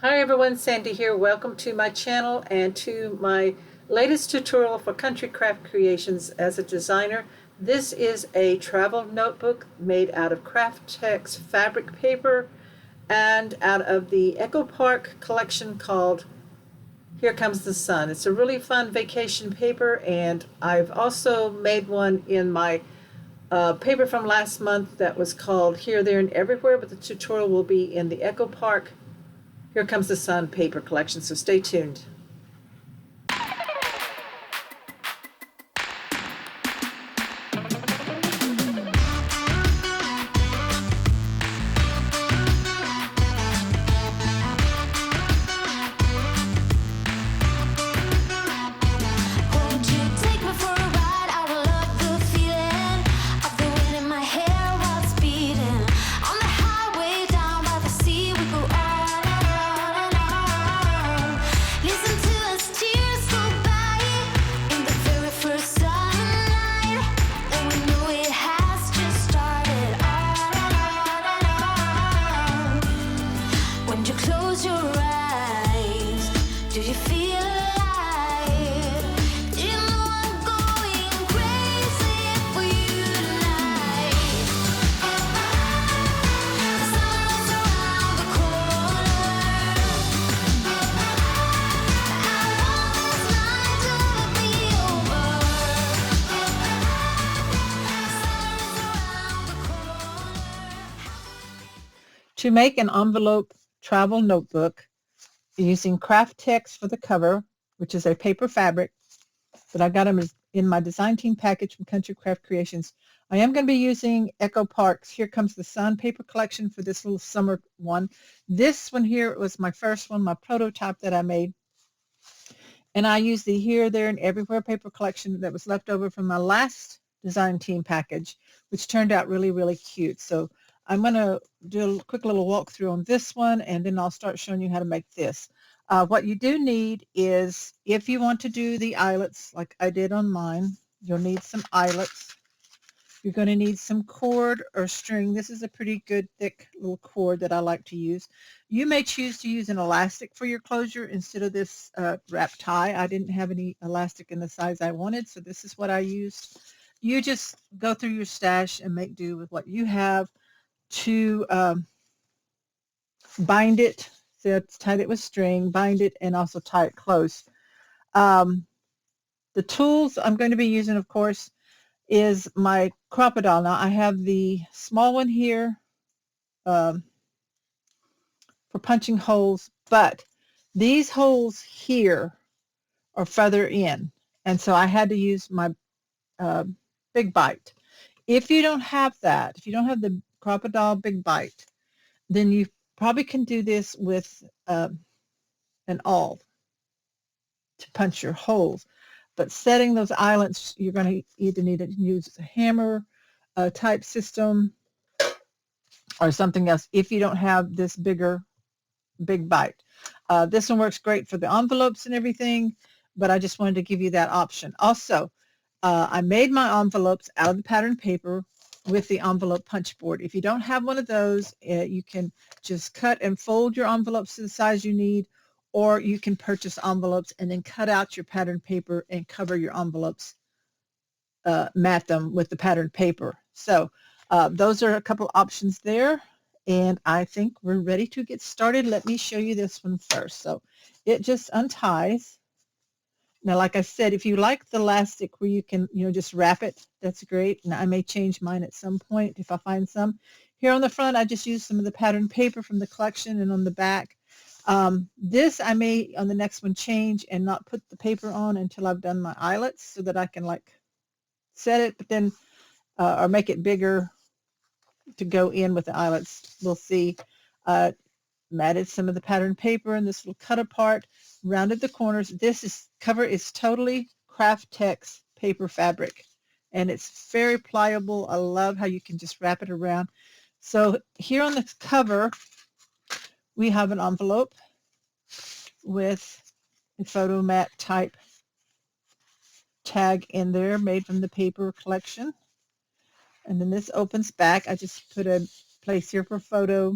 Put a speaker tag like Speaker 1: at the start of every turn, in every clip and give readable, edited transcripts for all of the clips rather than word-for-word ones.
Speaker 1: Hi everyone, Sandy here. Welcome to my channel and to my latest tutorial for country craft creations as a designer. This is a travel notebook made out of Kraft Tex fabric paper and out of the Echo Park collection called Here Comes the Sun. It's a really fun vacation paper, and I've also made one in my paper from last month that was called Here, There, and Everywhere, but the tutorial will be in the Echo Park Here Comes the Sun paper collection, so stay tuned. To make an envelope travel notebook using Kraft Tex for the cover, which is a paper fabric, but I got them in my design team package from Country Craft Creations. I am going to be using Echo Park's Here Comes the Sun paper collection for this little summer one. This one here was my first one, my prototype that I made. And I used the Here, There, and Everywhere paper collection that was left over from my last design team package, which turned out really, really cute. So I'm going to do a quick little walkthrough on this one, and then I'll start showing you how to make this. What you do need is, if you want to do the eyelets like I did on mine, you'll need some eyelets. You're going to need some cord or string. This is a pretty good thick little cord that I like to use. You may choose to use an elastic for your closure instead of this wrap tie. I didn't have any elastic in the size I wanted, so this is what I used. You just go through your stash and make do with what you have to bind it. So tie it with string, bind it, and also tie it close. The tools I'm going to be using, of course, is my crocodile. Now I have the small one here for punching holes, but these holes here are further in, and so I had to use my big bite. If you don't have that, if you don't have the crocodile big bite, then you probably can do this with an awl to punch your holes. But setting those eyelets, you're going to either need to use a hammer type system or something else if you don't have this big bite. This one works great for the envelopes and everything, but I just wanted to give you that option. Also, I made my envelopes out of the pattern paper with the envelope punch board. If you don't have one of those, you can just cut and fold your envelopes to the size you need, or you can purchase envelopes and then cut out your pattern paper and cover your envelopes, mat them with the pattern paper. So those are a couple options there, and I think we're ready to get started. Let me show you this one first. So it just unties. Now, like I said, if you like the elastic where you can, just wrap it, that's great. Now, I may change mine at some point if I find some. Here on the front, I just used some of the pattern paper from the collection, and on the back, this I may on the next one change and not put the paper on until I've done my eyelets so that I can like set it, but then or make it bigger to go in with the eyelets. We'll see. Matted some of the pattern paper in this little cut apart, rounded the corners. This cover is totally Kraft Tex paper fabric, and it's very pliable. I love how you can just wrap it around. So here on the cover, we have an envelope with a photo mat type tag in there made from the paper collection. And then this opens back. I just put a place here for photo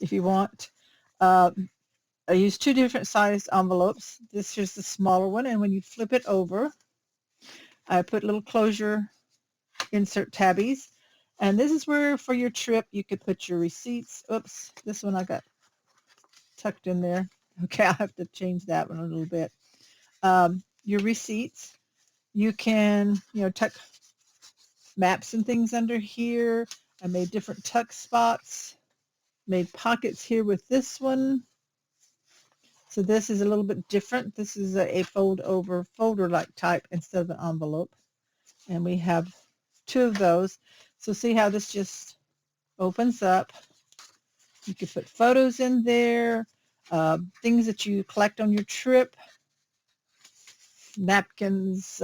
Speaker 1: if you want. I use two different size envelopes. This here's the smaller one, and when you flip it over, I put little closure insert tabbies. And this is where for your trip you could put your receipts. Oops, this one I got tucked in there. Okay, I'll have to change that one a little bit. Your receipts. You can, tuck maps and things under here. I made different tuck spots. Made pockets here with this one. So this is a little bit different. This is a fold over folder like type instead of an envelope. And we have two of those. So see how this just opens up. You can put photos in there, things that you collect on your trip, napkins,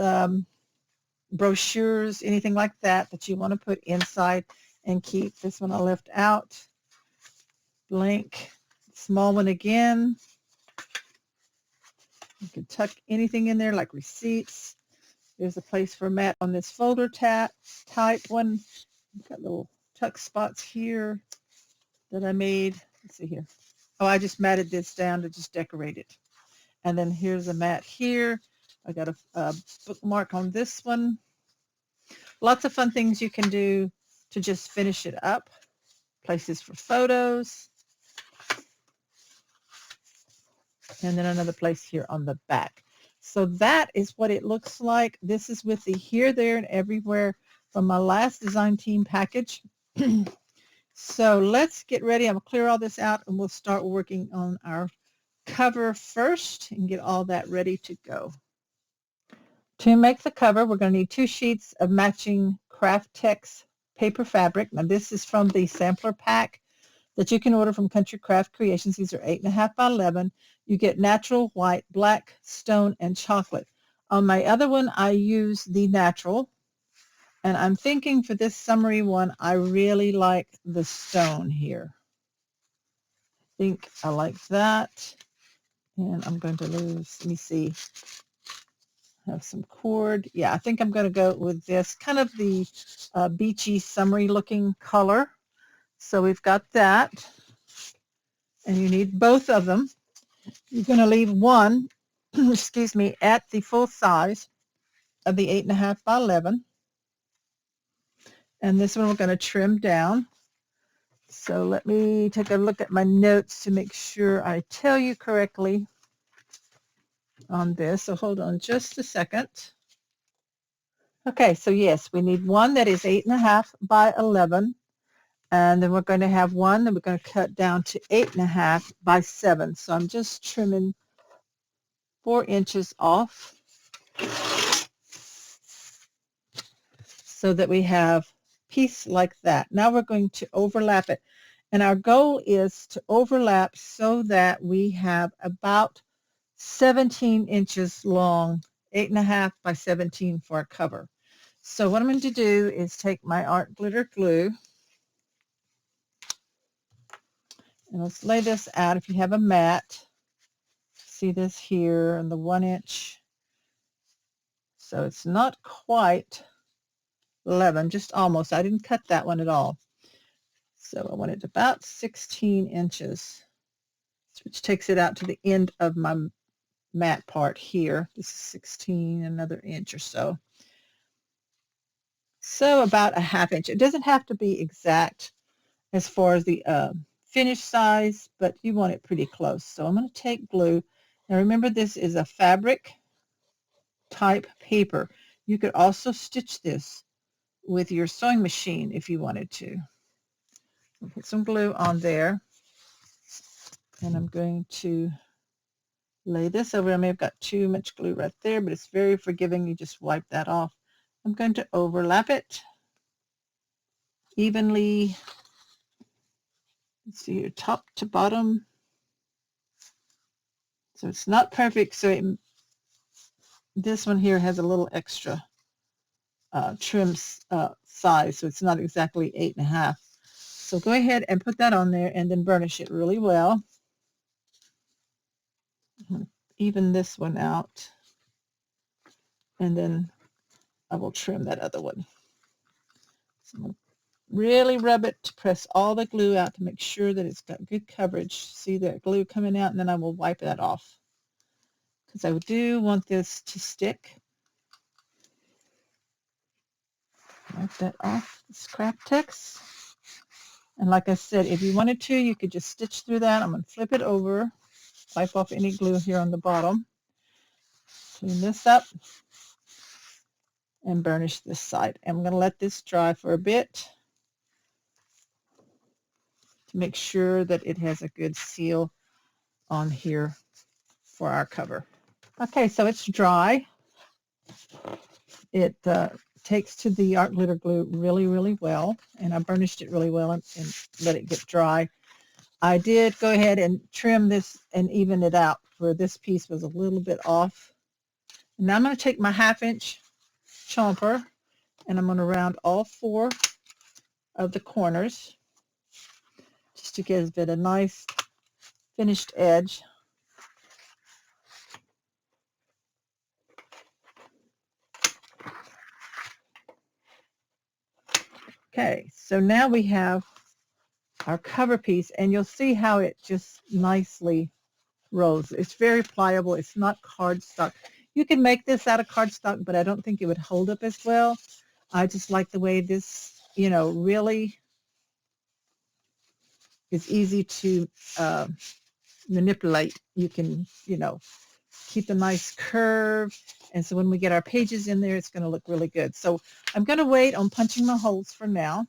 Speaker 1: brochures, anything like that that you want to put inside and keep. This one I left out. Blank. Small one again. You can tuck anything in there like receipts. There's a place for a mat on this folder type one. I've got little tuck spots here that I made. Let's see here. Oh, I just matted this down to just decorate it. And then here's a mat here. I got a bookmark on this one. Lots of fun things you can do to just finish it up. Places for photos. And then another place here on the back. So that is what it looks like. This is with the here, there, and everywhere from my last design team package. So let's get ready. I'm going to clear all this out and we'll start working on our cover first and get all that ready to go. To make the cover, we're going to need 2 sheets of matching Kraft Tex paper fabric. Now this is from the sampler pack that you can order from Country Craft Creations. These are 8.5 by 11. You get natural, white, black, stone, and chocolate. On my other one, I use the natural. And I'm thinking for this summery one, I really like the stone here. I think I like that. And I'm going to lose, let me see, have some cord. Yeah, I think I'm going to go with this, kind of the beachy, summery looking color. So we've got that. And you need both of them. You're going to leave one, excuse me, at the full size of the 8.5 by 11. And this one we're going to trim down. So let me take a look at my notes to make sure I tell you correctly on this. So hold on just a second. Okay, so yes, we need one that is 8.5 by 11. And then we're going to have one that we're going to cut down to 8.5 by 7. So I'm just trimming 4 inches off so that we have a piece like that. Now we're going to overlap it. And our goal is to overlap so that we have about 17 inches long, 8.5 by 17 for a cover. So what I'm going to do is take my art glitter glue and let's lay this out. If you have a mat, see this here in the 1 inch. So it's not quite 11, just almost. I didn't cut that one at all. So I want it about 16 inches, which takes it out to the end of my mat part here. This is 16, another inch or so. So about a 1/2 inch. It doesn't have to be exact as far as the finish size, but you want it pretty close. So I'm going to take glue. Now remember, this is a fabric type paper. You could also stitch this with your sewing machine if you wanted to. I'll put some glue on there. And I'm going to lay this over. I may have got too much glue right there, but it's very forgiving. You just wipe that off. I'm going to overlap it evenly. Let's see here, top to bottom. So it's not perfect. So this one here has a little extra trim size, so it's not exactly 8.5. So go ahead and put that on there and then burnish it really well. Even this one out. And then I will trim that other one. So I'm going to really rub it to press all the glue out to make sure that it's got good coverage. See that glue coming out, and then I will wipe that off because I do want this to stick. Wipe that off. This Kraft Tex. And like I said, if you wanted to, you could just stitch through that. I'm going to flip it over, wipe off any glue here on the bottom, clean this up, and burnish this side. I'm going to let this dry for a bit to make sure that it has a good seal on here for our cover. Okay, so it's dry. It takes to the art glitter glue really, really well, and I burnished it really well and let it get dry. I did go ahead and trim this and even it out where this piece was a little bit off. And now I'm going to take my 1/2-inch chomper and I'm going to round all 4 of the corners just to give it a nice finished edge. Okay, so now we have our cover piece, and you'll see how it just nicely rolls. It's very pliable. It's not cardstock. You can make this out of cardstock, but I don't think it would hold up as well. I just like the way this, really is easy to manipulate. You can, keep a nice curve. And so when we get our pages in there, it's going to look really good. So I'm going to wait on punching my holes for now.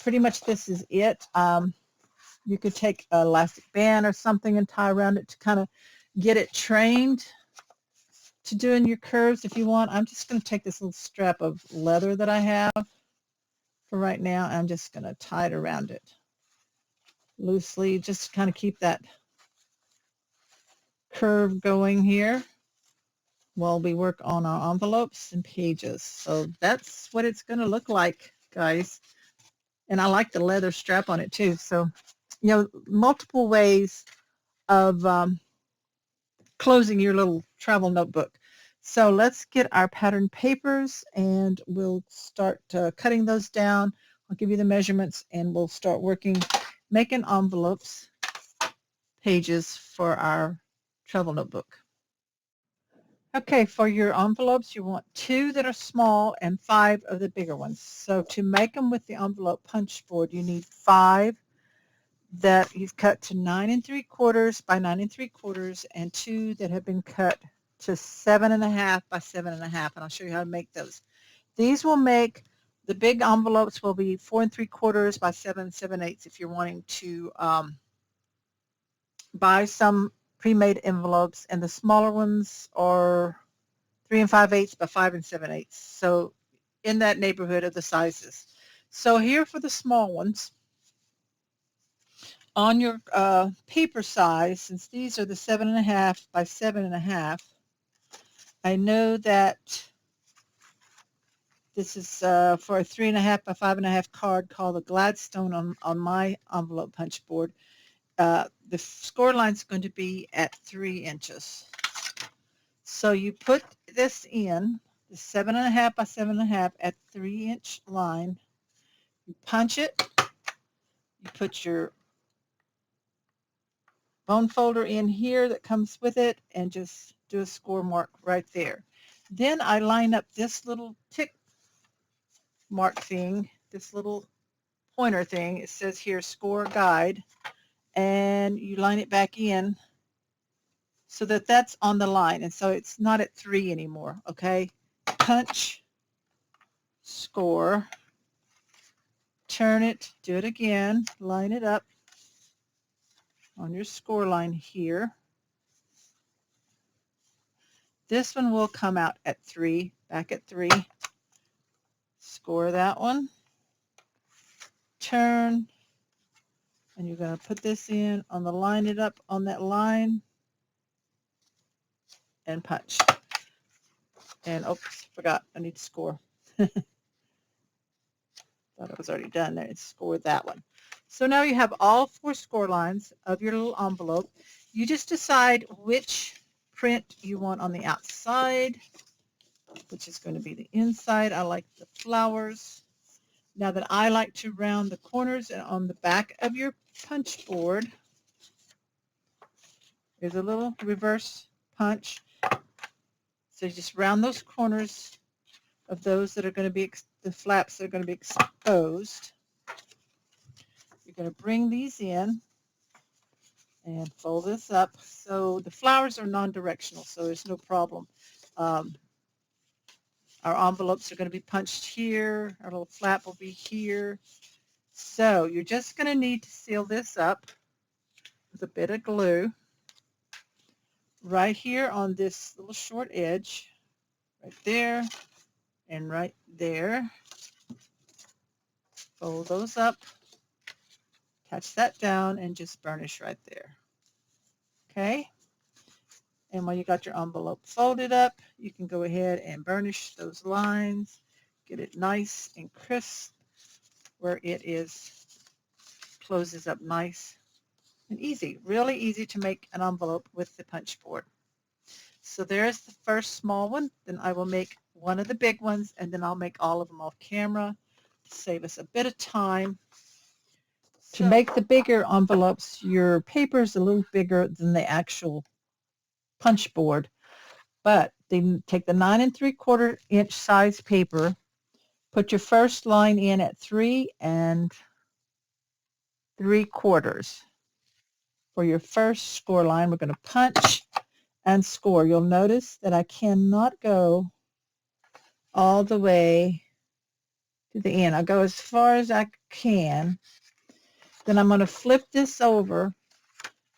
Speaker 1: Pretty much this is it. You could take an elastic band or something and tie around it to kind of get it trained to doing your curves if you want. I'm just going to take this little strap of leather that I have for right now. I'm just going to tie it around it loosely, just to kind of keep that curve going here while we work on our envelopes and pages. So that's what it's going to look like, guys. And I like the leather strap on it too. So, multiple ways of closing your little travel notebook. So let's get our pattern papers and we'll start cutting those down. I'll give you the measurements and we'll start making envelopes, pages for our travel notebook. Okay, for your envelopes, you want 2 that are small and 5 of the bigger ones. So to make them with the envelope punch board, you need 5 that you've cut to 9 3/4 by 9 3/4 and 2 that have been cut to 7.5 by 7.5, and I'll show you how to make those. These will make the big envelopes will be 4 3/4 by 7 7/8 if you're wanting to buy some pre-made envelopes, and the smaller ones are 3 5/8 by 5 7/8. So in that neighborhood of the sizes. So here for the small ones, on your paper size, since these are the 7.5 by 7.5, I know that this is for a 3.5 by 5.5 card called the Gladstone on my envelope punch board. The score line is going to be at 3 inches. So you put this in, the 7.5 by 7.5 at 3-inch line. You punch it. You put your bone folder in here that comes with it and just do a score mark right there. Then I line up this little tick mark thing, this little pointer thing. It says here score guide, and you line it back in so that that's on the line, and so it's not at 3 anymore. Okay, punch, score, turn it, do it again, line it up on your score line here. This one will come out at 3, back at 3. Score that one, turn, and you're going to put this in on the line it up on that line and punch. And oops, forgot, I need to score. Thought it was already done there. It's scored that one. So now you have all 4 score lines of your little envelope. You just decide which print you want on the outside, which is going to be the inside. I like the flowers. Now that I like to round the corners and on the back of your punch board, there's a little reverse punch. So you just round those corners of those that are going to be, the flaps that are going to be exposed. You're going to bring these in and fold this up. So the flowers are non-directional, so there's no problem. Our envelopes are going to be punched here. Our little flap will be here. So you're just going to need to seal this up with a bit of glue right here on this little short edge, right there and right there. Fold those up, attach that down, and just burnish right there. Okay? And when you got your envelope folded up, you can go ahead and burnish those lines, get it nice and crisp where it closes up nice and easy. Really easy to make an envelope with the punch board. So there's the first small one. Then I will make one of the big ones, and then I'll make all of them off camera to save us a bit of time. To make the bigger envelopes, your paper is a little bigger than the actual punch board, but then take the 9 3/4 inch size paper, put your first line in at 3 3/4. For your first score line, we're going to punch and score. You'll notice that I cannot go all the way to the end. I'll go as far as I can. Then I'm going to flip this over.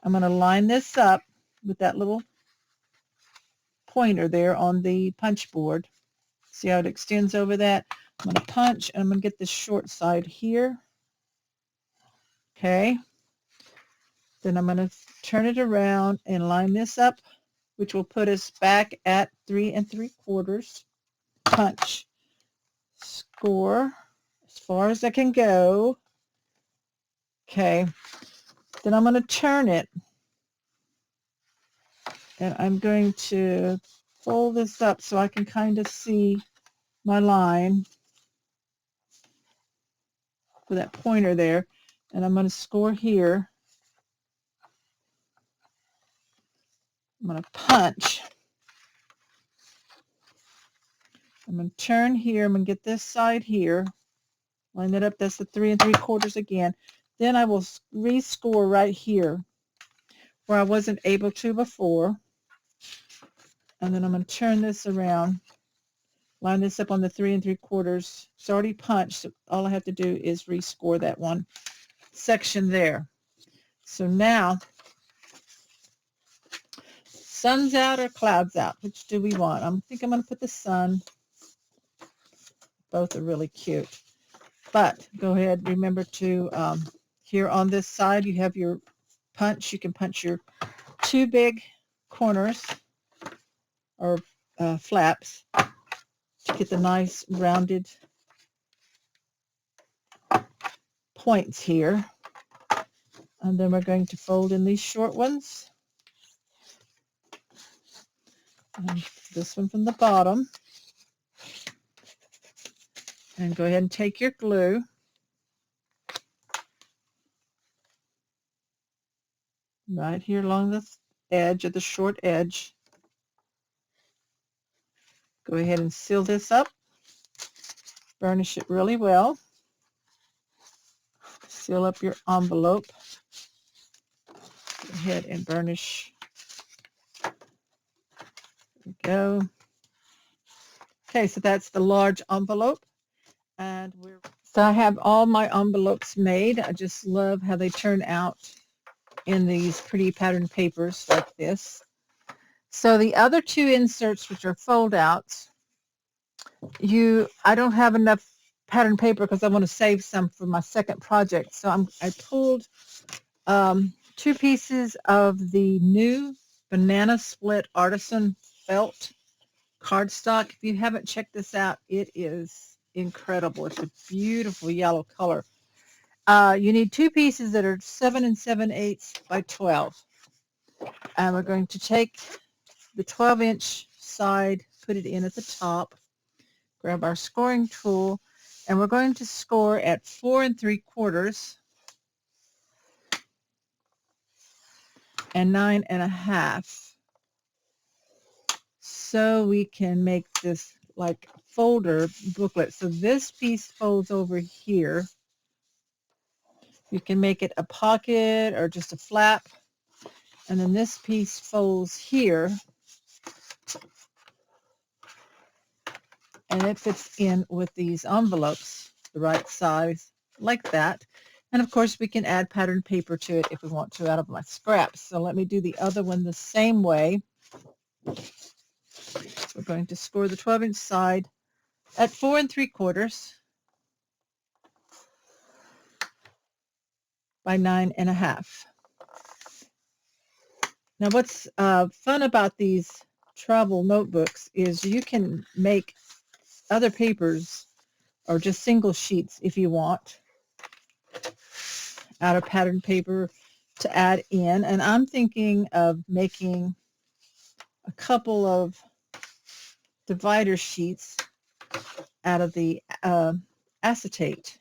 Speaker 1: I'm going to line this up with that little pointer there on the punch board. See how it extends over that? I'm going to punch, and I'm going to get the short side here. Okay. Then I'm going to turn it around and line this up, which will put us back at 3 3/4. Punch, score as far as I can go. Okay. Then I'm going to turn it, and I'm going to fold this up so I can kind of see my line with that pointer there, and I'm going to score here. I'm going to punch. I'm going to turn here. I'm going to get this side here. Line that up. That's the 3 3/4 again. Then I will rescore right here where I wasn't able to before. And then I'm going to turn this around. Line this up on the 3 3/4. It's already punched. So all I have to do is rescore that one section there. So now, sun's out or clouds out? Which do we want? I think I'm going to put the sun. Both are really cute. But go ahead, remember to, here on this side, you have your punch. You can punch your 2 big corners or flaps to get the nice rounded points here. And then we're going to fold in these short ones. And this one from the bottom. And go ahead and take your glue. Right here along the edge of the short edge. Go ahead and seal this up. Burnish it really well. Seal up your envelope. Go ahead and burnish. There we go. Okay, so that's the large envelope. And so I have all my envelopes made. I just love how they turn out in these pretty pattern papers like this. So the other 2 inserts, which are fold outs, I don't have enough pattern paper because I want to save some for my second project. So I pulled 2 pieces of the new banana split Artisan felt cardstock. If you haven't checked this out, it is incredible. It's a beautiful yellow color. You need 2 pieces that are 7 7/8 by 12. And we're going to take the 12-inch side, put it in at the top, grab our scoring tool, And we're going to score at 4 3/4 and 9 1/2. So we can make this like folder booklet. So this piece folds over here. You can make it a pocket or just a flap. And then this piece folds here. And it fits in with these envelopes, the right size, like that. And of course we can add pattern paper to it if we want to out of my scraps. So let me do the other one the same way. We're going to score the 12-inch side at 4 3/4 by 9 1/2. Now what's fun about these travel notebooks is you can make other papers or just single sheets if you want out of pattern paper to add in. And I'm thinking of making a couple of divider sheets out of the acetate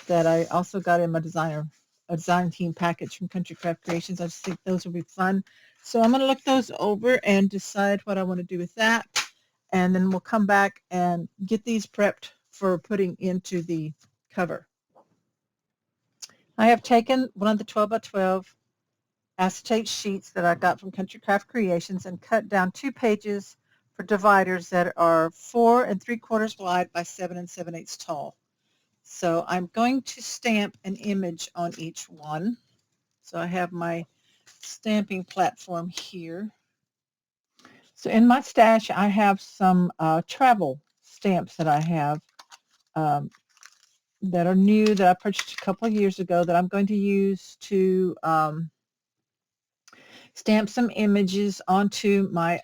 Speaker 1: that I also got in my design team package from Country Craft Creations. I just think those will be fun. So I'm going to look those over and decide what I want to do with that. And then we'll come back and get these prepped for putting into the cover. I have taken one of the 12 by 12 acetate sheets that I got from Country Craft Creations and cut down 2 pages for dividers that are 4 3/4 wide by 7 7/8 tall. So I'm going to stamp an image on each one. So I have my stamping platform here. So in my stash, I have some travel stamps that I have that are new that I purchased a couple of years ago that I'm going to use to stamp some images onto my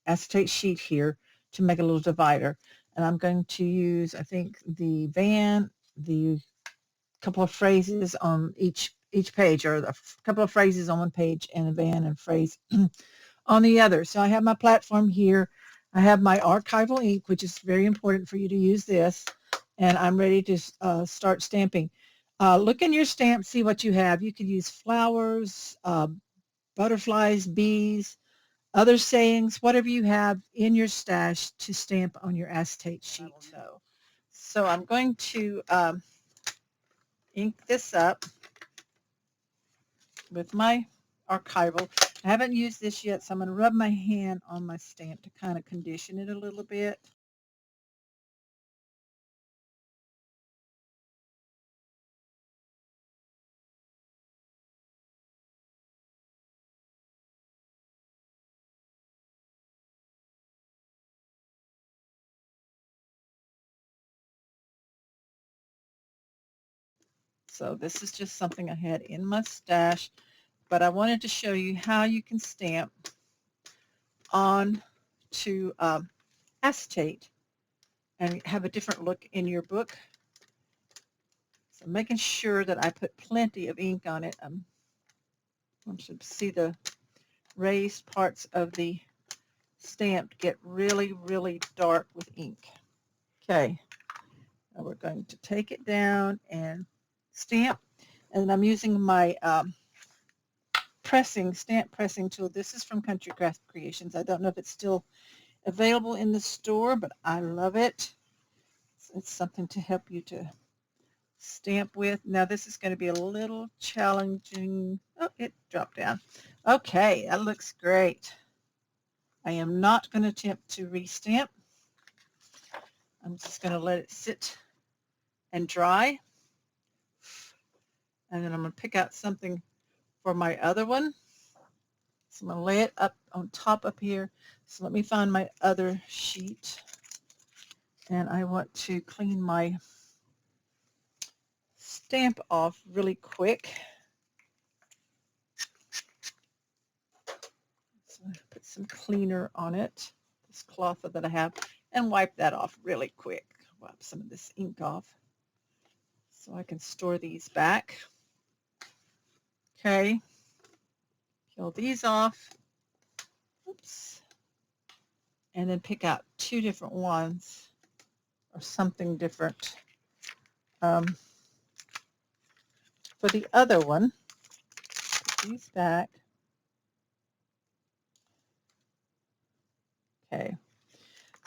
Speaker 1: acetate sheet here to make a little divider. And I'm going to use, I think, the couple of phrases on each page, or a couple of phrases on one page and a van and phrase on the other. So I have my platform here. I have my Archival Ink, which is very important for you to use this. And I'm ready to start stamping. Look in your stamp, see what you have. You could use flowers, butterflies, bees, other sayings, whatever you have in your stash to stamp on your acetate sheet. So I'm going to ink this up with my Archival. I haven't used this yet, so I'm going to rub my hand on my stamp to kind of condition it a little bit. So this is just something I had in my stash, but I wanted to show you how you can stamp on to acetate and have a different look in your book. So making sure that I put plenty of ink on it. I should see the raised parts of the stamp get really, really dark with ink. Okay, now we're going to take it down and stamp, and I'm using my stamp pressing tool. This is from Country Craft Creations. I don't know if it's still available in the store, but I love it. It's something to help you to stamp with. Now this is going to be a little challenging. Oh, it dropped down. Okay, that looks great. I am not going to attempt to restamp. I'm just going to let it sit and dry. And then I'm going to pick out something for my other one. So I'm going to lay it up on top up here. So let me find my other sheet. And I want to clean my stamp off really quick. So I put some cleaner on it, this cloth that I have, and wipe that off really quick. Wipe some of this ink off so I can store these back. Okay, peel these off. Oops. And then pick out 2 different ones or something different. For the other one, put these back. Okay,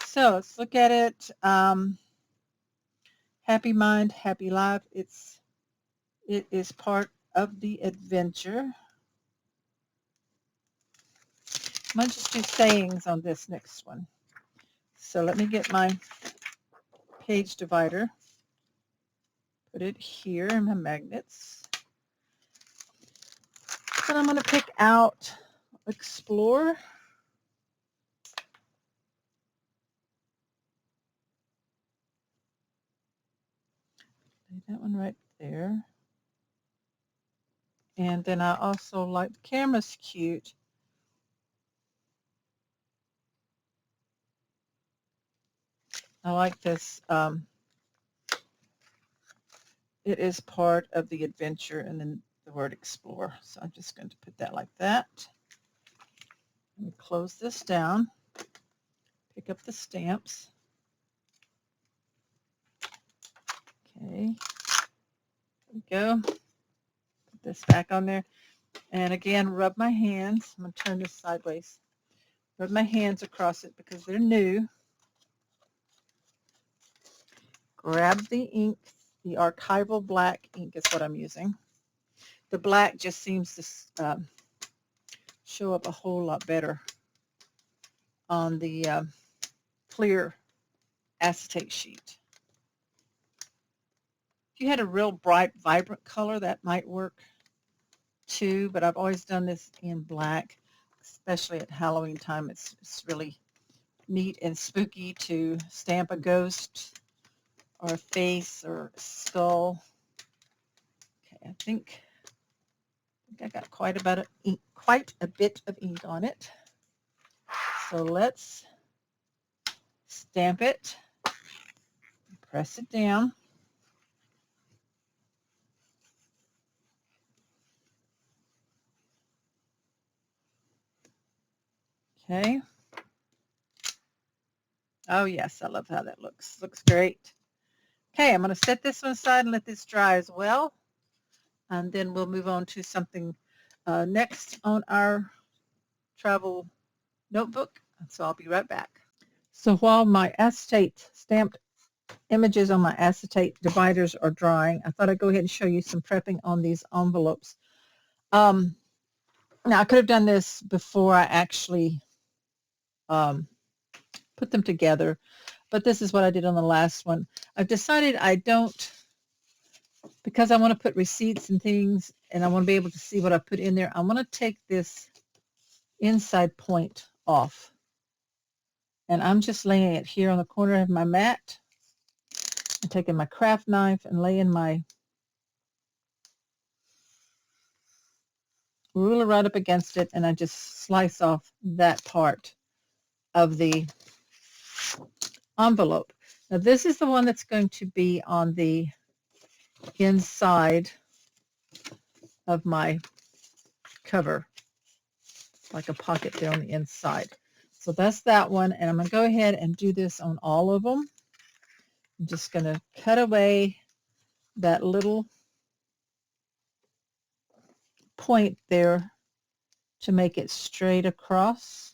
Speaker 1: so let's look at it. Happy mind, happy life. It is part of the adventure. I'm going to just do sayings on this next one. So let me get my page divider. Put it here in my magnets. And I'm going to pick out Explore. Lay that one right there. And then I also like the camera's cute. I like this. It is part of the adventure, and then the word explore. So I'm just going to put that like that. Let me close this down. Pick up the stamps. Okay. There we go. Put this back on there. And again, rub my hands. I'm going to turn this sideways. Rub my hands across it because they're new. Grab the ink. The Archival black ink is what I'm using. The black just seems to show up a whole lot better on the clear acetate sheet. If you had a real bright, vibrant color, that might work too, but I've always done this in black, especially at Halloween time. It's really neat and spooky to stamp a ghost or a face or a skull. Okay, I think I got quite a bit of ink on it. So let's stamp it, press it down. Okay. Oh yes, I love how that looks. Looks great. Okay, I'm going to set this one aside and let this dry as well. And then we'll move on to something next on our travel notebook. So I'll be right back. So while my acetate stamped images on my acetate dividers are drying, I thought I'd go ahead and show you some prepping on these envelopes. Now I could have done this before I actually put them together, but this is what I did on the last one. I've decided I don't, because I want to put receipts and things and I want to be able to see what I put in there, I want to take this inside point off. And I'm just laying it here on the corner of my mat. I'm taking my craft knife and laying my ruler right up against it, and I just slice off that part of the envelope. Now this is the one that's going to be on the inside of my cover, like a pocket there on the inside. So that's that one, and I'm going to go ahead and do this on all of them. I'm just going to cut away that little point there to make it straight across.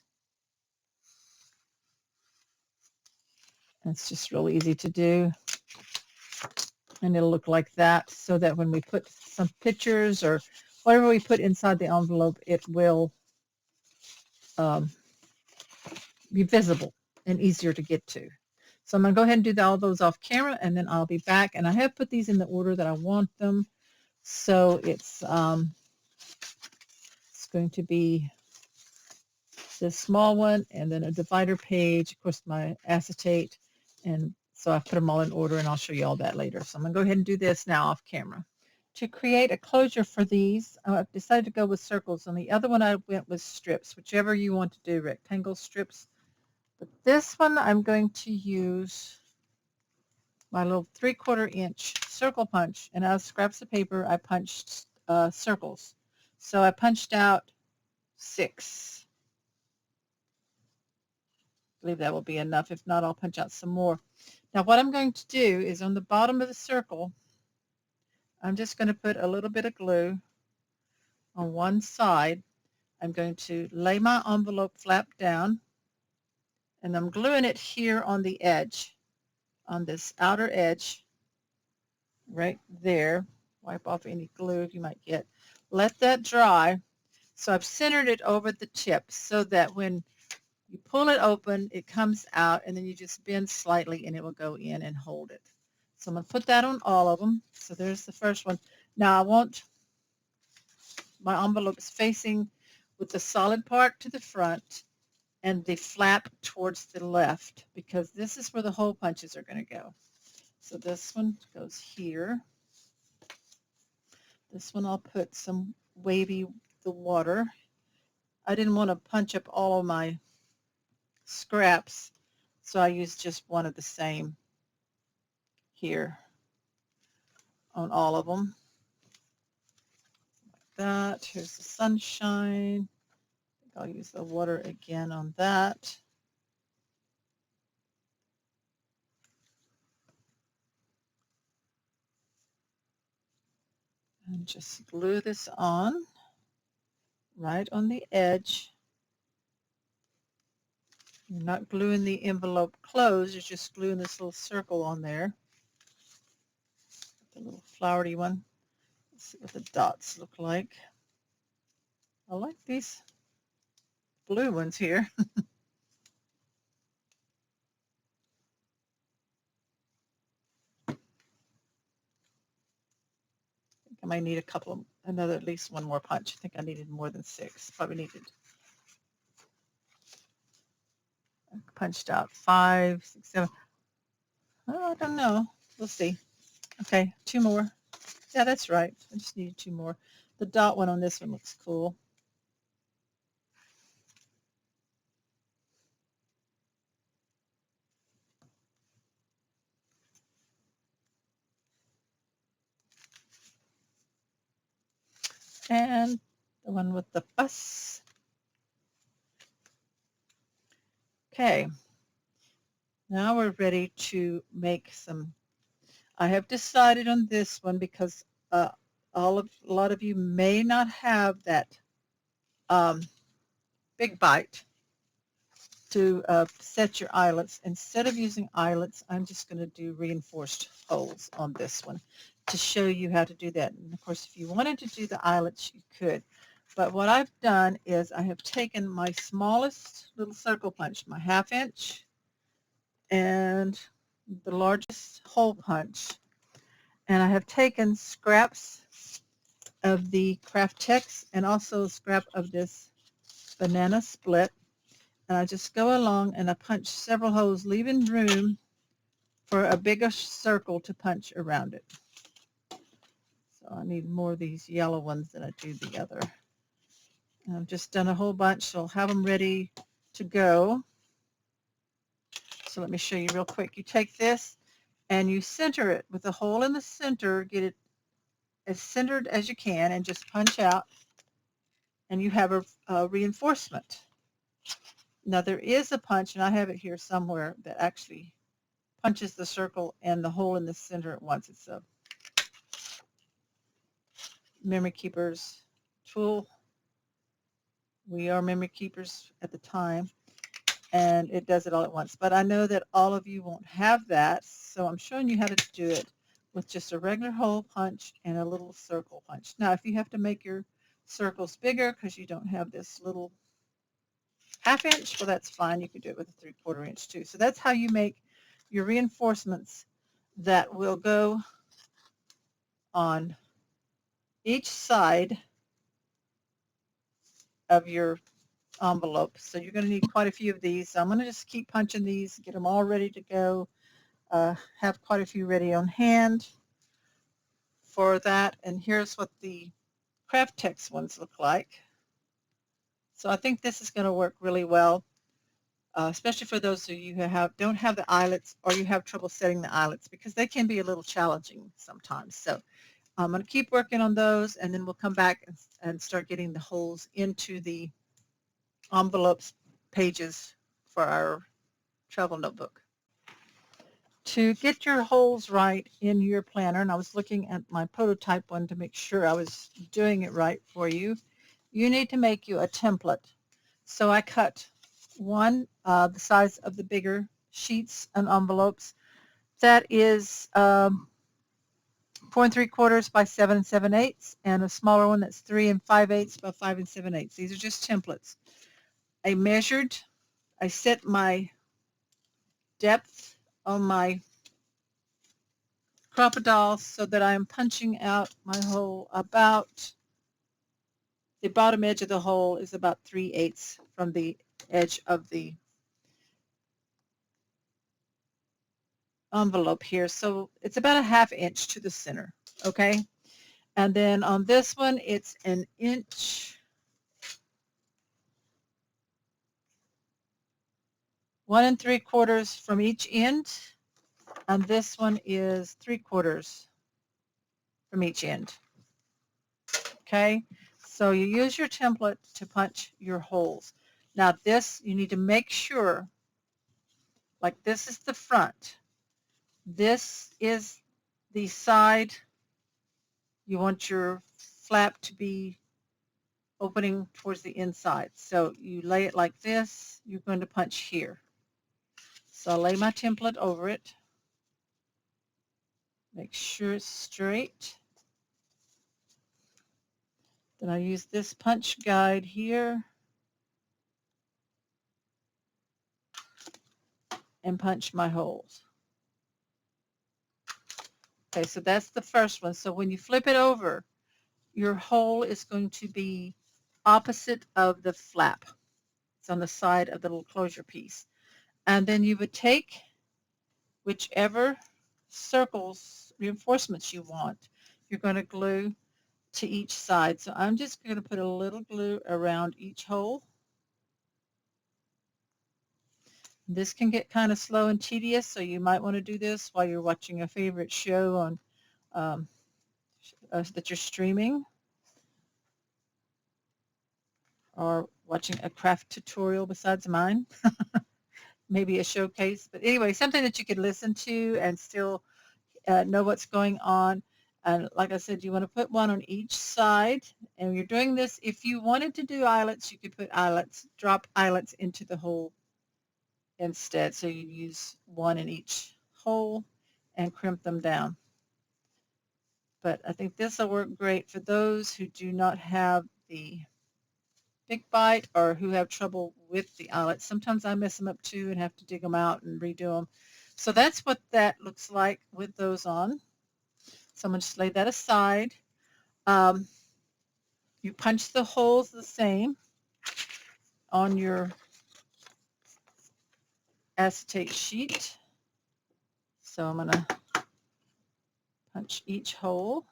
Speaker 1: It's just real easy to do. And it'll look like that, so that when we put some pictures or whatever we put inside the envelope, it will be visible and easier to get to. So I'm going to go ahead and do all those off camera, and then I'll be back. And I have put these in the order that I want them. So it's going to be this small one, and then a divider page, of course, my acetate. And so I've put them all in order, and I'll show you all that later. So I'm going to go ahead and do this now off camera. To create a closure for these, I've decided to go with circles. On the other one, I went with strips, whichever you want to do, rectangle strips. But this one, I'm going to use my little 3/4 inch circle punch, and out of scraps of paper, I punched circles. So I punched out 6. I believe that will be enough. If not, I'll punch out some more. Now what I'm going to do is on the bottom of the circle, I'm just going to put a little bit of glue on one side. I'm going to lay my envelope flap down, and I'm gluing it here on the edge, on this outer edge, right there. Wipe off any glue you might get. Let that dry. So I've centered it over the tip so that when you pull it open, it comes out, and then you just bend slightly and it will go in and hold it. So I'm going to put that on all of them. So there's the first one. Now I want my envelopes facing with the solid part to the front and the flap towards the left, because this is where the hole punches are going to go. So this one goes here. This one I'll put some wavy the water. I didn't want to punch up all of my scraps, so I used just one of the same here on all of them. Like that. Here's the sunshine. I think I'll use the water again on that. And just glue this on right on the edge. You're not gluing the envelope closed, you're just gluing this little circle on there. The little flowery one. Let's see what the dots look like. I like these blue ones here. I might need a couple, another, at least one more punch. I think I needed more than 6. Probably needed, I punched out 5, 6, 7. Oh, I don't know. We'll see. Okay, 2 more. Yeah, that's right. I just needed 2 more. The dot one on this one looks cool. And the one with the bus. Okay, now we're ready to make some. I have decided on this one because a lot of you may not have that big bite to set your eyelets. Instead of using eyelets, I'm just going to do reinforced holes on this one to show you how to do that. And of course, if you wanted to do the eyelets, you could. But what I've done is I have taken my smallest little circle punch, my 1/2 inch, and the largest hole punch, and I have taken scraps of the Kraft Tex and also a scrap of this banana split, and I just go along and I punch several holes, leaving room for a bigger circle to punch around it. So I need more of these yellow ones than I do the other. And I've just done a whole bunch, so I'll have them ready to go. So let me show you real quick. You take this and you center it with a hole in the center, get it as centered as you can, and just punch out, and you have a reinforcement. Now there is a punch, and I have it here somewhere, that actually punches the circle and the hole in the center at once. It's a Memory Keepers tool. We are memory keepers at the time, and it does it all at once. But I know that all of you won't have that, so I'm showing you how to do it with just a regular hole punch and a little circle punch. Now, if you have to make your circles bigger because you don't have this little 1/2 inch, well, that's fine. You could do it with a 3/4 inch too. So that's how you make your reinforcements that will go on each side of your envelope. So you're going to need quite a few of these. So I'm going to just keep punching these, get them all ready to go. Have quite a few ready on hand for that. And here's what the Kraft Tex ones look like. So I think this is going to work really well, especially for those of you who don't have the eyelets, or you have trouble setting the eyelets, because they can be a little challenging sometimes. So I'm going to keep working on those, and then we'll come back and start getting the holes into the envelopes pages for our travel notebook. To get your holes right in your planner, and I was looking at my prototype one to make sure I was doing it right for you, you need to make you a template. So I cut one the size of the bigger sheets and envelopes. That is 4 3/4 by 7 7/8, and a smaller one that's 3 5/8 by 5 7/8. These are just templates. I measured, I set my depth on my crocodile so that I am punching out my hole about, the bottom edge of the hole is about 3/8 from the edge of the envelope here. So it's about a 1/2 inch to the center, okay? And then on this one, it's 1 inch, 1 3/4 from each end. And this one is 3/4 from each end. Okay, so you use your template to punch your holes. Now this, you need to make sure, like this is the front. This is the side. You want your flap to be opening towards the inside. So you lay it like this. You're going to punch here. So I'll lay my template over it. Make sure it's straight. Then I use this punch guide here and punch my holes. Okay, so that's the first one. So when you flip it over, your hole is going to be opposite of the flap. It's on the side of the little closure piece. And then you would take whichever circles, reinforcements you want. You're going to glue to each side. So I'm just going to put a little glue around each hole. This can get kind of slow and tedious, so you might want to do this while you're watching a favorite show on that you're streaming, or watching a craft tutorial besides mine. Maybe a showcase, but anyway, something that you could listen to and still know what's going on. And like I said, you want to put one on each side. And you're doing this, if you wanted to do eyelets, you could put eyelets, drop eyelets into the hole instead. So you use one in each hole and crimp them down. But I think this will work great for those who do not have the big bite or who have trouble with the eyelets. Sometimes I mess them up too and have to dig them out and redo them. So that's what that looks like with those on. So I'm going to just lay that aside. You punch the holes the same on your acetate sheet. So I'm going to punch each hole.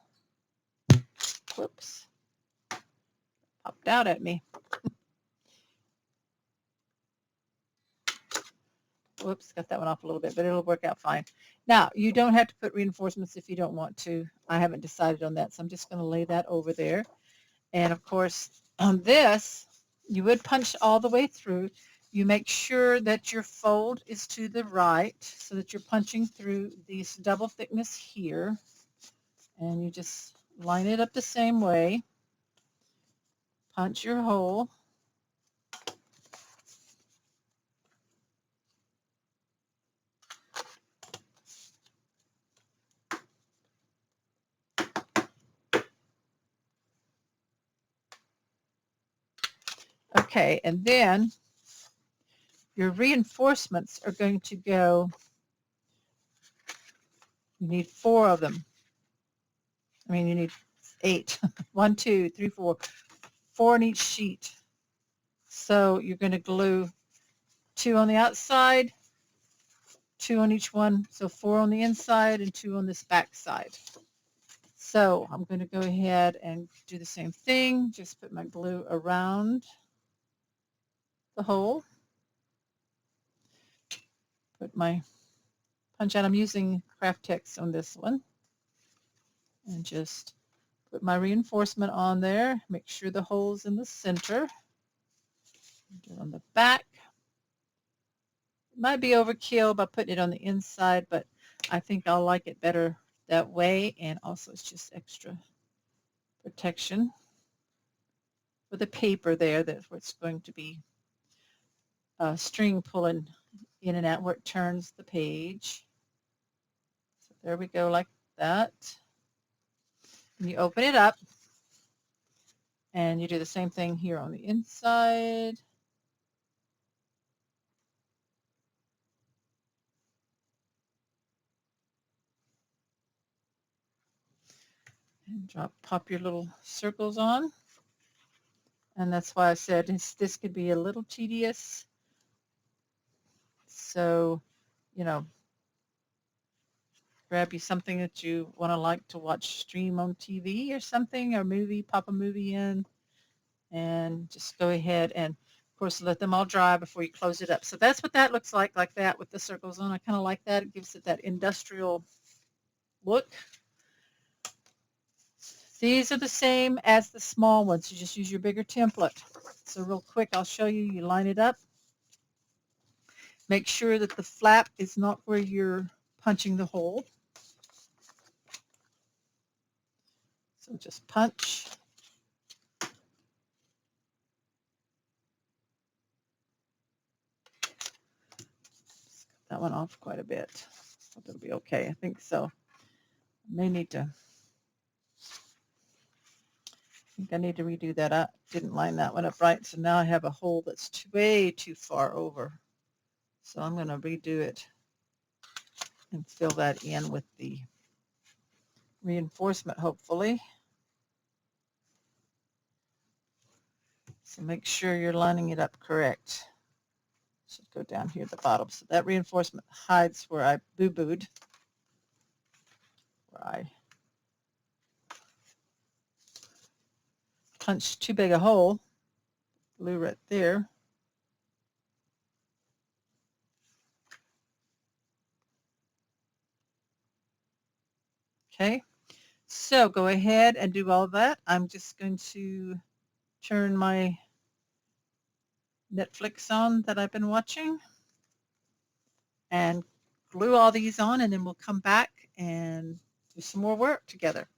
Speaker 1: Whoops. Popped out at me. Whoops, got that one off a little bit, but it'll work out fine. Now, you don't have to put reinforcements if you don't want to. I haven't decided on that, so I'm just going to lay that over there. And of course, on this, you would punch all the way through. You make sure that your fold is to the right so that you're punching through this double thickness here. And you just line it up the same way. Punch your hole. Okay, and then your reinforcements are going to go, you need 4 of them. I mean, you need 8. 1, 2, 3, 4. 4 on each sheet. So you're going to glue 2 on the outside, 2 on each one. So 4 on the inside and 2 on this back side. So I'm going to go ahead and do the same thing. Just put my glue around the hole. Put my punch out. I'm using Kraft Tex on this one. And just put my reinforcement on there. Make sure the hole's in the center. Do it on the back. It might be overkill by putting it on the inside, but I think I'll like it better that way, and also it's just extra protection for the paper there. That's what's going to be a string pulling in and out where it turns the page. So there we go, like that. And you open it up, and you do the same thing here on the inside. And pop your little circles on. And that's why I said this could be a little tedious. So, you know, grab you something that you want to like to watch stream on TV or something, or movie, pop a movie in, and just go ahead and, of course, let them all dry before you close it up. So that's what that looks like that with the circles on. I kind of like that. It gives it that industrial look. These are the same as the small ones. You just use your bigger template. So real quick, I'll show you. You line it up. Make sure that the flap is not where you're punching the hole. So just punch. That one off quite a bit. So it'll be okay. I think so. I may need to. I think I need to redo that. I didn't line that one up right. So now I have a hole that's way too far over. So I'm going to redo it and fill that in with the reinforcement, hopefully. So make sure you're lining it up correct. Should go down here at the bottom. So that reinforcement hides where I boo-booed. Where I punched too big a hole. Glue right there. Okay. So go ahead and do all that. I'm just going to turn my Netflix on that I've been watching and glue all these on, and then we'll come back and do some more work together.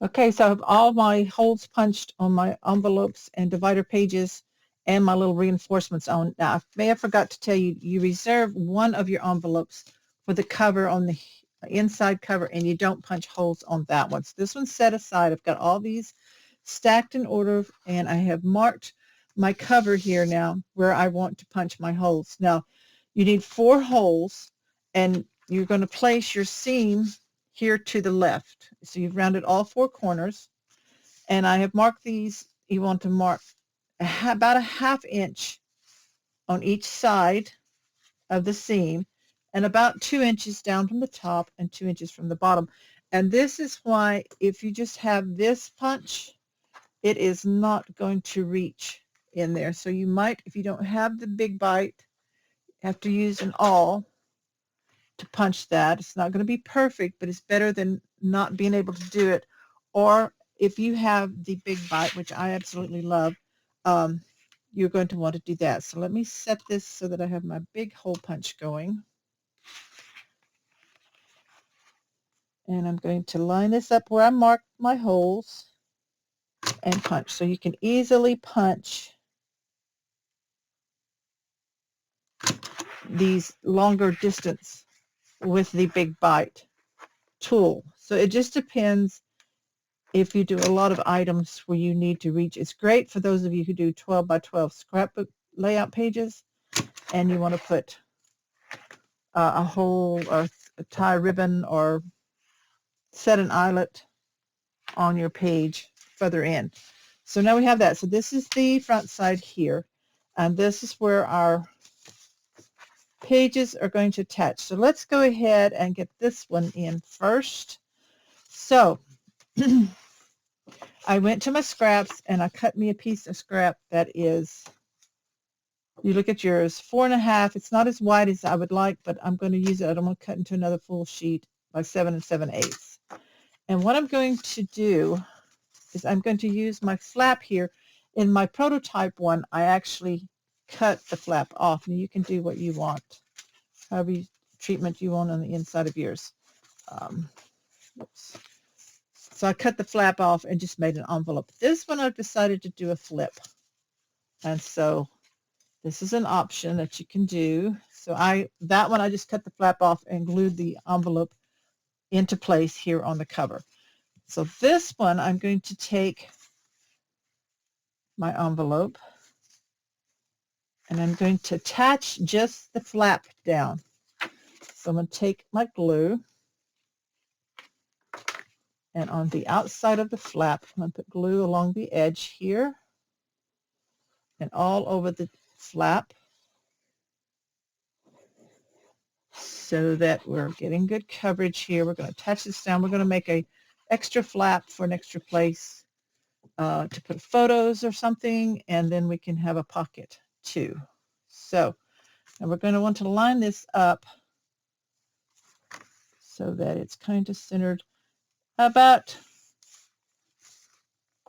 Speaker 1: Okay, so I have all my holes punched on my envelopes and divider pages and my little reinforcements on. Now, I may have forgot to tell you, you reserve one of your envelopes for the cover on the inside cover, and you don't punch holes on that one. So this one's set aside. I've got all these stacked in order, and I have marked my cover here now where I want to punch my holes. Now, you need 4 holes, and you're going to place your seam here to the left. So you've rounded all 4 corners, and I have marked these. You want to mark about a 1/2 inch on each side of the seam, and about 2 inches down from the top and 2 inches from the bottom. And this is why if you just have this punch, it is not going to reach in there. So you might, if you don't have the big bite, have to use an awl to punch that. It's not going to be perfect, but it's better than not being able to do it. Or if you have the big bite, which I absolutely love, you're going to want to do that. So let me set this so that I have my big hole punch going. And I'm going to line this up where I marked my holes and punch. So you can easily punch these longer distance with the big bite tool. So it just depends if you do a lot of items where you need to reach. It's great for those of you who do 12 by 12 scrapbook layout pages and you want to put a hole or a tie ribbon or set an eyelet on your page further in. So now we have that. So this is the front side here, and this is where our pages are going to attach. So let's go ahead and get this one in first. So I went to my scraps and I cut me a piece of scrap that is, you look at yours, 4.5. It's not as wide as I would like, but I'm going to use it. I'm going to cut into another full sheet by 7 7/8. And what I'm going to do is I'm going to use my flap here. In my prototype one, I actually cut the flap off, and you can do what you want, however you treatment you want on the inside of yours. Oops. So I cut the flap off and just made an envelope. This one I've decided to do a flip. And so this is an option that you can do. So that one I just cut the flap off and glued the envelope into place here on the cover. So this one I'm going to take my envelope and I'm going to attach just the flap down. So I'm going to take my glue, and on the outside of the flap, I'm going to put glue along the edge here and all over the flap so that we're getting good coverage here. We're going to attach this down. We're going to make an extra flap for an extra place to put photos or something, and then we can have a pocket too. So, and we're going to want to line this up so that it's kind of centered about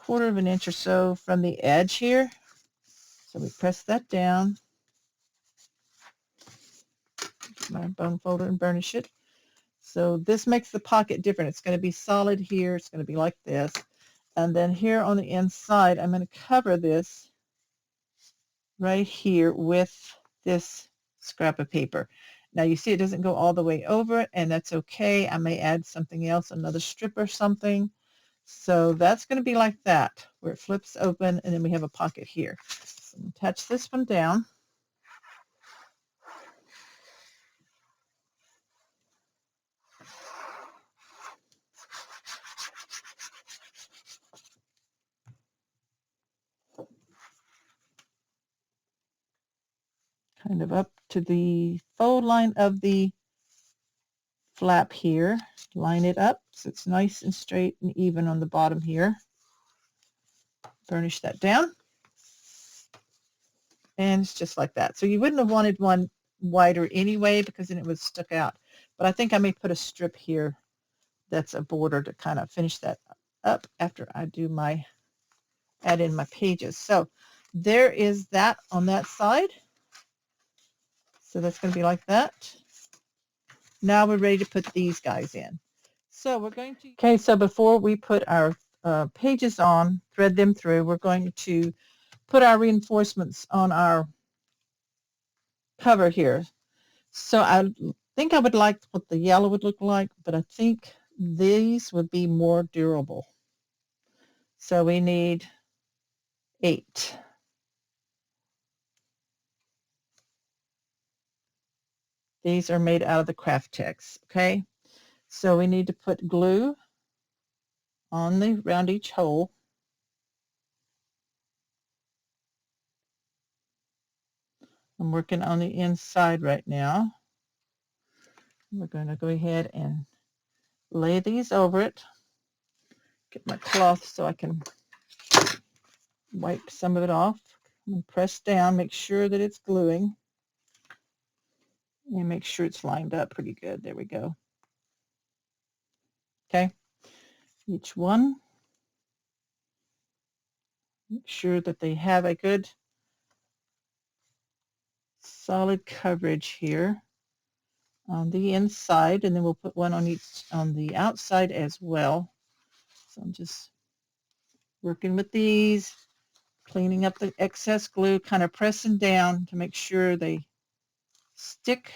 Speaker 1: 1/4 of an inch or so from the edge here. So we press that down, get my bone folder and burnish it. So this makes the pocket different. It's going to be solid here. It's going to be like this. And then here on the inside, I'm going to cover this right here with this scrap of paper. Now you see it doesn't go all the way over, and that's okay. I may add something else, another strip or something. So that's going to be like that, where it flips open, and then we have a pocket here. So attach this one down. Kind of up to the fold line of the flap here. Line it up so it's nice and straight and even on the bottom here. Burnish that down. And it's just like that. So you wouldn't have wanted one wider anyway because then it would stick out. But I think I may put a strip here that's a border to kind of finish that up after I do my add in my pages. So there is that on that side. So that's going to be like that. Now we're ready to put these guys in. So we're going to, okay, so before we put our pages on, thread them through, we're going to put our reinforcements on our cover here. So I think I would like what the yellow would look like, but I think these would be more durable. So we need 8. These are made out of the Kraft Tex, okay? So we need to put glue around each hole. I'm working on the inside right now. We're going to go ahead and lay these over it. Get my cloth so I can wipe some of it off. And press down, make sure that it's gluing. And make sure it's lined up pretty good. There we go. Okay. Each one. Make sure that they have a good solid coverage here on the inside, and then we'll put one on each on the outside as well. So I'm just working with these, cleaning up the excess glue, kind of pressing down to make sure they stick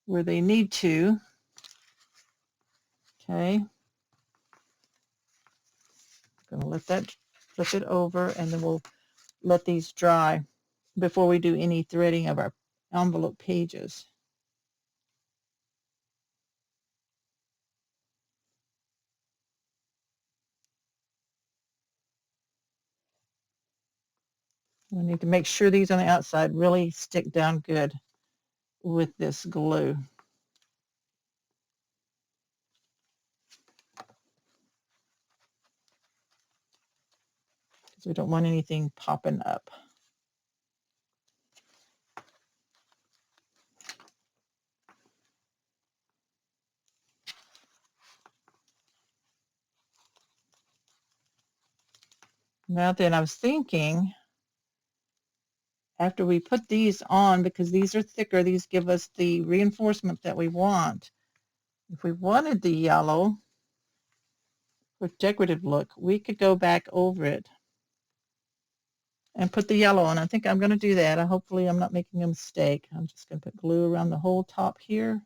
Speaker 1: where they need to. Okay. I'm going to let that flip it over, and then we'll let these dry before we do any threading of our envelope pages. We need to make sure these on the outside really stick down good with this glue. Because we don't want anything popping up. Now then, I was thinking after we put these on, because these are thicker, these give us the reinforcement that we want. If we wanted the yellow for decorative look, we could go back over it and put the yellow on. I think I'm going to do that. Hopefully I'm not making a mistake. I'm just going to put glue around the whole top here.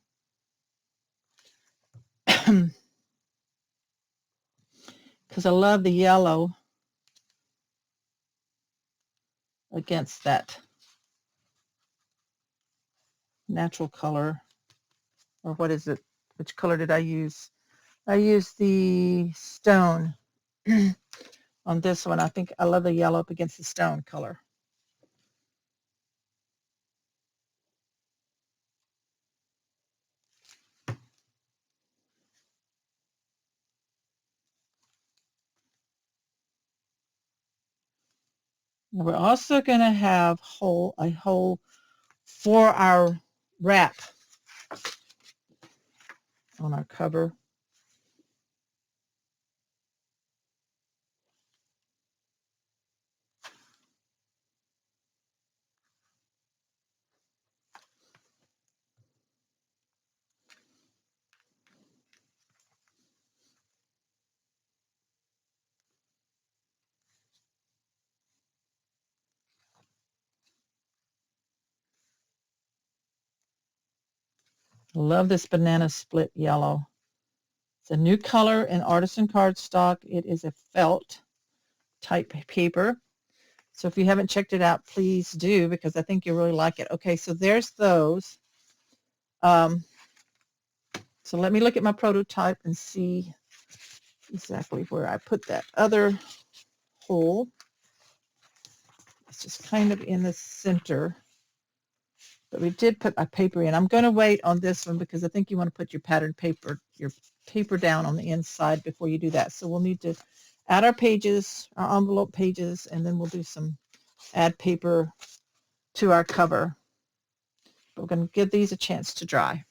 Speaker 1: Because I love the yellow against that natural color. Or what is it? Which color did I use? I used the stone on this one. I think I love the yellow up against the stone color. Now we're also going to have a hole for our wrap on our cover. Love this banana split yellow. It's a new color in Artisan cardstock. It is a felt type paper. So if you haven't checked it out, please do, because I think you'll really like it. Okay, so there's those. So let me look at my prototype and see exactly where I put that other hole. It's just kind of in the center. But we did put a paper in. I'm going to wait on this one because I think you want to put your pattern paper, your paper down on the inside before you do that. So we'll need to add our pages, our envelope pages, and then we'll do some add paper to our cover. We're going to give these a chance to dry.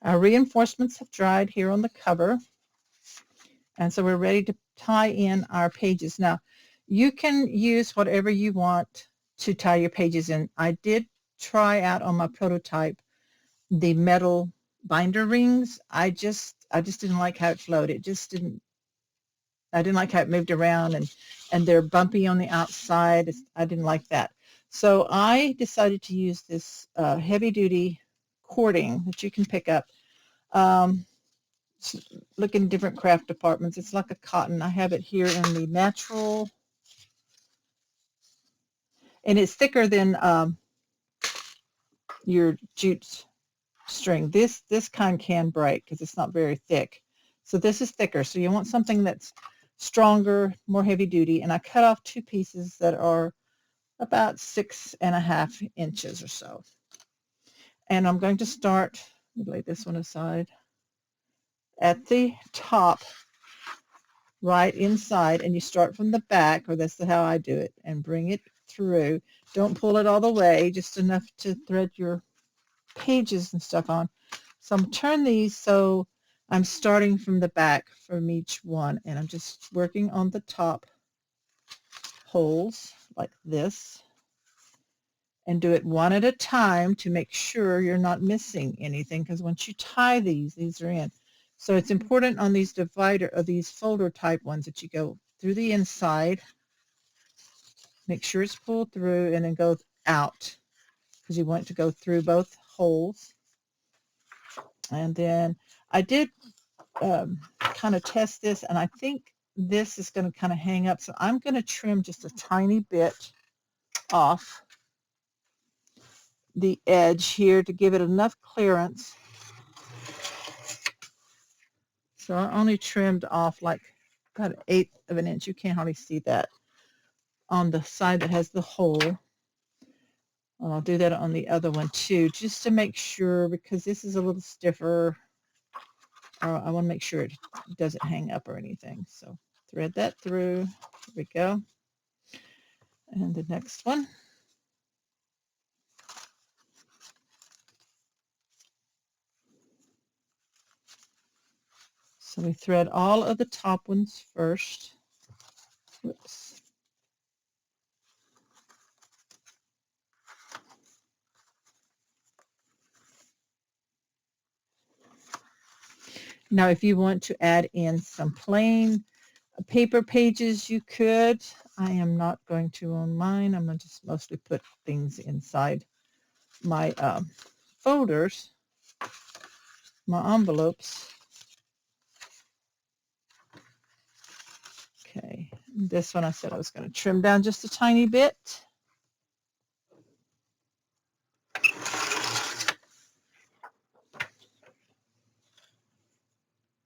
Speaker 1: Our reinforcements have dried here on the cover, and so we're ready to tie in our pages. Now, you can use whatever you want to tie your pages in. I did try out on my prototype the metal binder rings. I just didn't like how it flowed. I didn't like how it moved around, and they're bumpy on the outside. I didn't like that. So I decided to use this heavy-duty cording that you can pick up. Look in different craft departments. It's like a cotton. I have it here in the natural, and it's thicker than your jute string. This kind can break because it's not very thick. So this is thicker. So you want something that's stronger, more heavy duty. And I cut off two pieces that are about 6.5 inches or so. And I'm going to start, let me lay this one aside, at the top right inside, and you start from the back, or that's how I do it, and bring it through. Don't pull it all the way, just enough to thread your pages and stuff on. So I'm turn these so I'm starting from the back from each one, and I'm just working on the top holes like this, and do it one at a time to make sure you're not missing anything, because once you tie these are in. So it's important on these divider or these folder type ones that you go through the inside, make sure it's pulled through, and then go out, because you want it to go through both holes. And then I did kind of test this, and I think this is going to kind of hang up, so I'm going to trim just a tiny bit off the edge here to give it enough clearance. So I only trimmed off like about 1/8 of an inch. You can't hardly see that on the side that has the hole. And I'll do that on the other one too, just to make sure, because this is a little stiffer. I want to make sure it doesn't hang up or anything. So thread that through. Here we go. And the next one. So we thread all of the top ones first. Whoops. Now, if you want to add in some plain paper pages, you could. I am not going to on mine. I'm going to just mostly put things inside my folders, my envelopes. Okay, this one I said I was going to trim down just a tiny bit.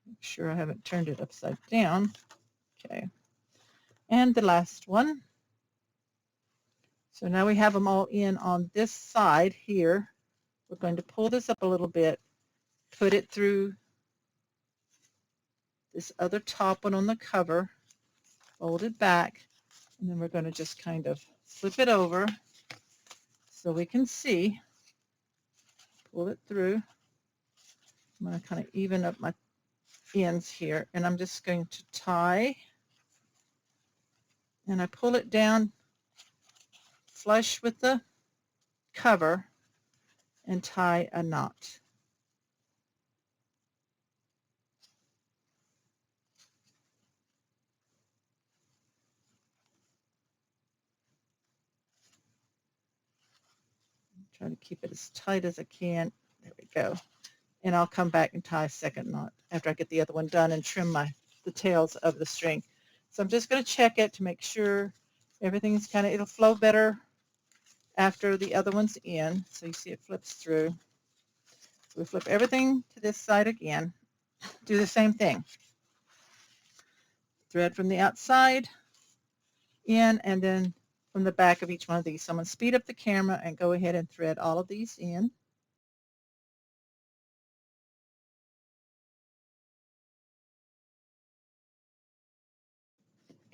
Speaker 1: Make sure I haven't turned it upside down. Okay, and the last one. So now we have them all in on this side here. We're going to pull this up a little bit, put it through this other top one on the cover, fold it back, and then we're going to just kind of flip it over so we can see. Pull it through. I'm going to kind of even up my ends here, and I'm just going to tie, and I pull it down flush with the cover and tie a knot. Try to keep it as tight as I can. There we go. And I'll come back and tie a second knot after I get the other one done and trim the tails of the string. So I'm just going to check it to make sure everything's kind of, it'll flow better after the other one's in. So you see it flips through. So we flip everything to this side again. Do the same thing. Thread from the outside in, and then from the back of each one of these. So I'm going to speed up the camera and go ahead and thread all of these in.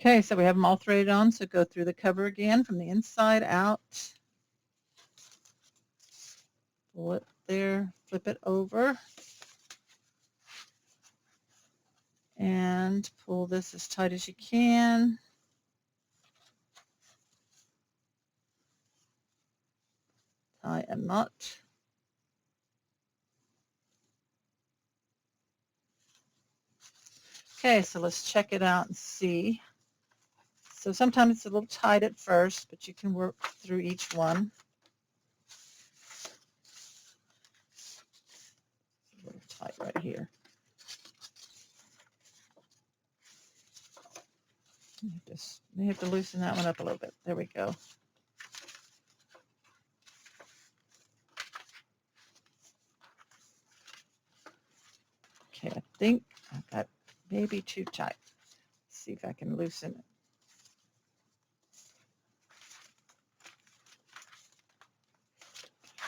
Speaker 1: Okay, so we have them all threaded on, so go through the cover again from the inside out. Pull it there, flip it over, and pull this as tight as you can. Tie a knot. Okay, so let's check it out and see. So sometimes it's a little tight at first, but you can work through each one. A little tight right here. You have to loosen that one up a little bit. There we go. Okay, I think I've got maybe too tight. Let's see if I can loosen it.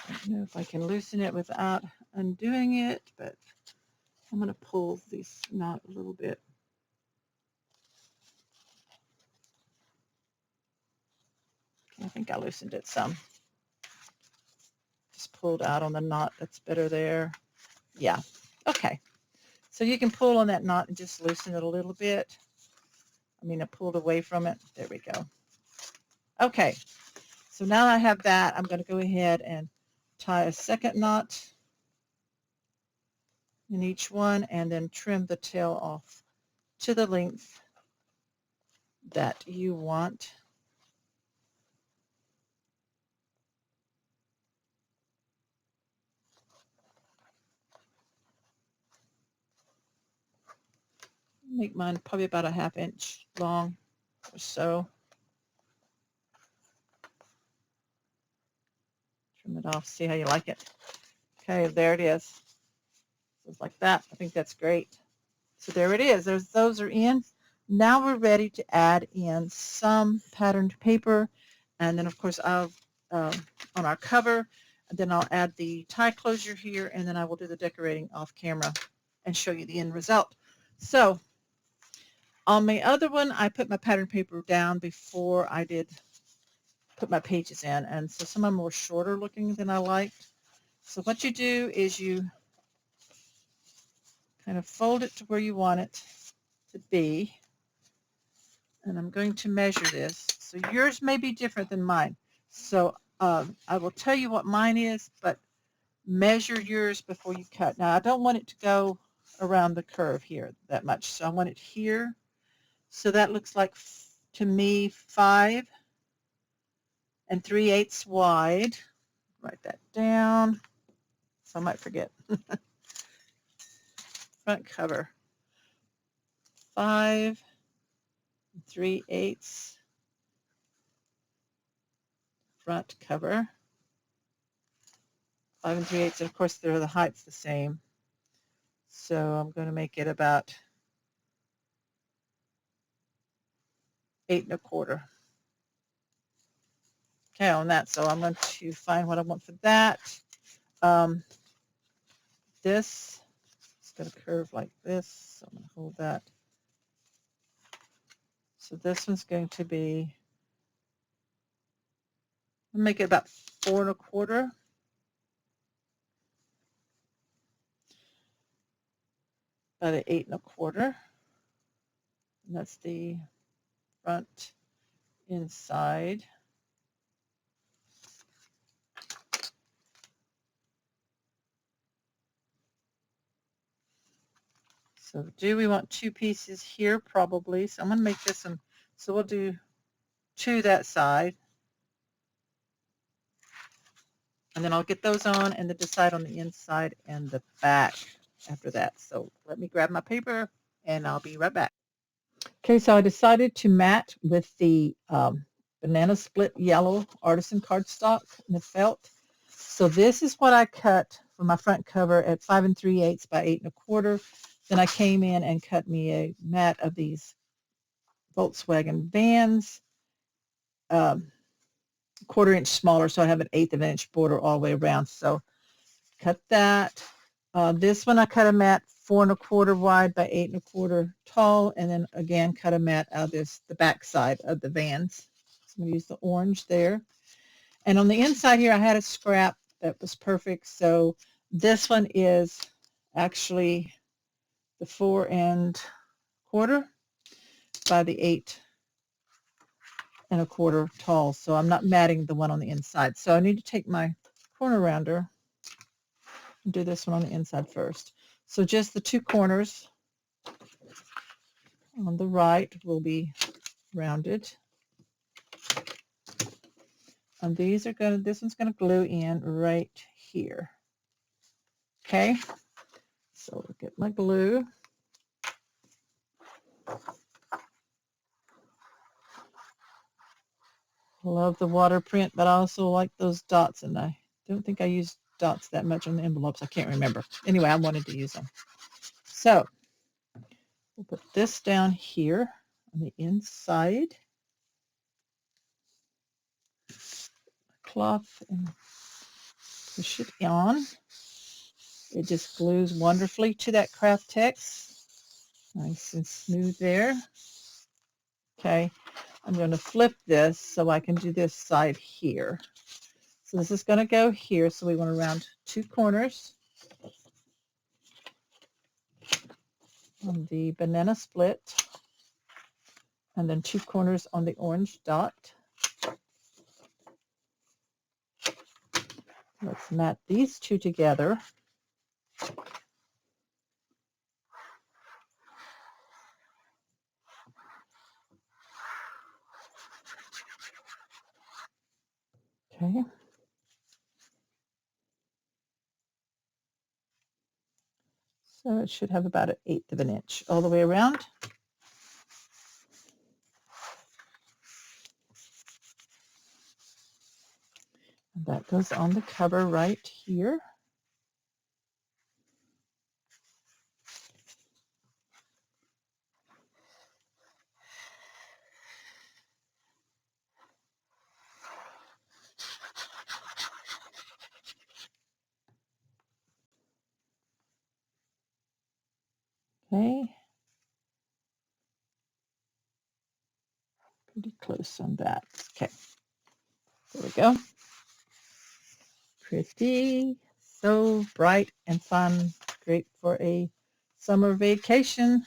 Speaker 1: I don't know if I can loosen it without undoing it, but I'm going to pull this knot a little bit. I think I loosened it some. Just pulled out on the knot. That's better there. Yeah. Okay. So you can pull on that knot and just loosen it a little bit. I pulled away from it. There we go. Okay. So now I have that, I'm going to go ahead and tie a second knot in each one and then trim the tail off to the length that you want. Make mine probably about a 1/2 inch long or so. Trim it off, see how you like it. Okay, there it is. Just like that. I think that's great. So there it is. Those are in. Now we're ready to add in some patterned paper, and then of course I'll on our cover, and then I'll add the tie closure here, and then I will do the decorating off camera and show you the end result. So on my other one, I put my pattern paper down before I did put my pages in, and so some of them were shorter looking than I liked. So what you do is you kind of fold it to where you want it to be, and I'm going to measure this. So yours may be different than mine. So I will tell you what mine is, but measure yours before you cut. Now I don't want it to go around the curve here that much. So I want it here. So that looks like, to me, 5 3/8 wide. Write that down. So I might forget. Front cover. 5 3/8 front cover. 5 3/8, and of course the height's the same. So I'm going to make it about 8 1/4. Okay, on that. So I'm going to find what I want for that. This is going to curve like this. So I'm going to hold that. So this one's going to be, I'll make it about 4 1/4. About an 8 1/4. And that's the front inside. So do we want 2 pieces here? Probably. So I'm going to make this one. So we'll do 2 that side. And then I'll get those on and then decide on the inside and the back after that. So let me grab my paper and I'll be right back. Okay, so I decided to mat with the banana split yellow Artisan cardstock and the felt. So this is what I cut for my front cover at 5 3/8 by 8 1/4. Then I came in and cut me a mat of these Volkswagen vans, 1/4 inch smaller, so I have an 1/8 of an inch border all the way around. So cut that. This one I cut a mat 4 1/4 wide by 8 1/4 tall, and then again cut a mat out of this, the back side of the vans. So I'm going to use the orange there. And on the inside here, I had a scrap that was perfect. So this one is actually the 4 1/4 by the 8 1/4 tall. So I'm not matting the one on the inside. So I need to take my corner rounder and do this one on the inside first. So just the 2 corners on the right will be rounded. And these are going to, this one's going to glue in right here. Okay, so I'll get my glue. Love the water print, but I also like those dots, and I don't think I used dots that much on the envelopes. I can't remember. Anyway, I wanted to use them. So we'll put this down here on the inside. Cloth and push it on. It just glues wonderfully to that Kraft Tex. Nice and smooth there. Okay, I'm going to flip this so I can do this side here. So this is going to go here. So we want to round 2 corners on the banana split, and then 2 corners on the orange dot. Let's mat these 2 together. Okay. So it should have about an 1/8 of an inch all the way around. And that goes on the cover right here. Okay. Pretty close on that. Okay. There we go. Pretty. So bright and fun. Great for a summer vacation.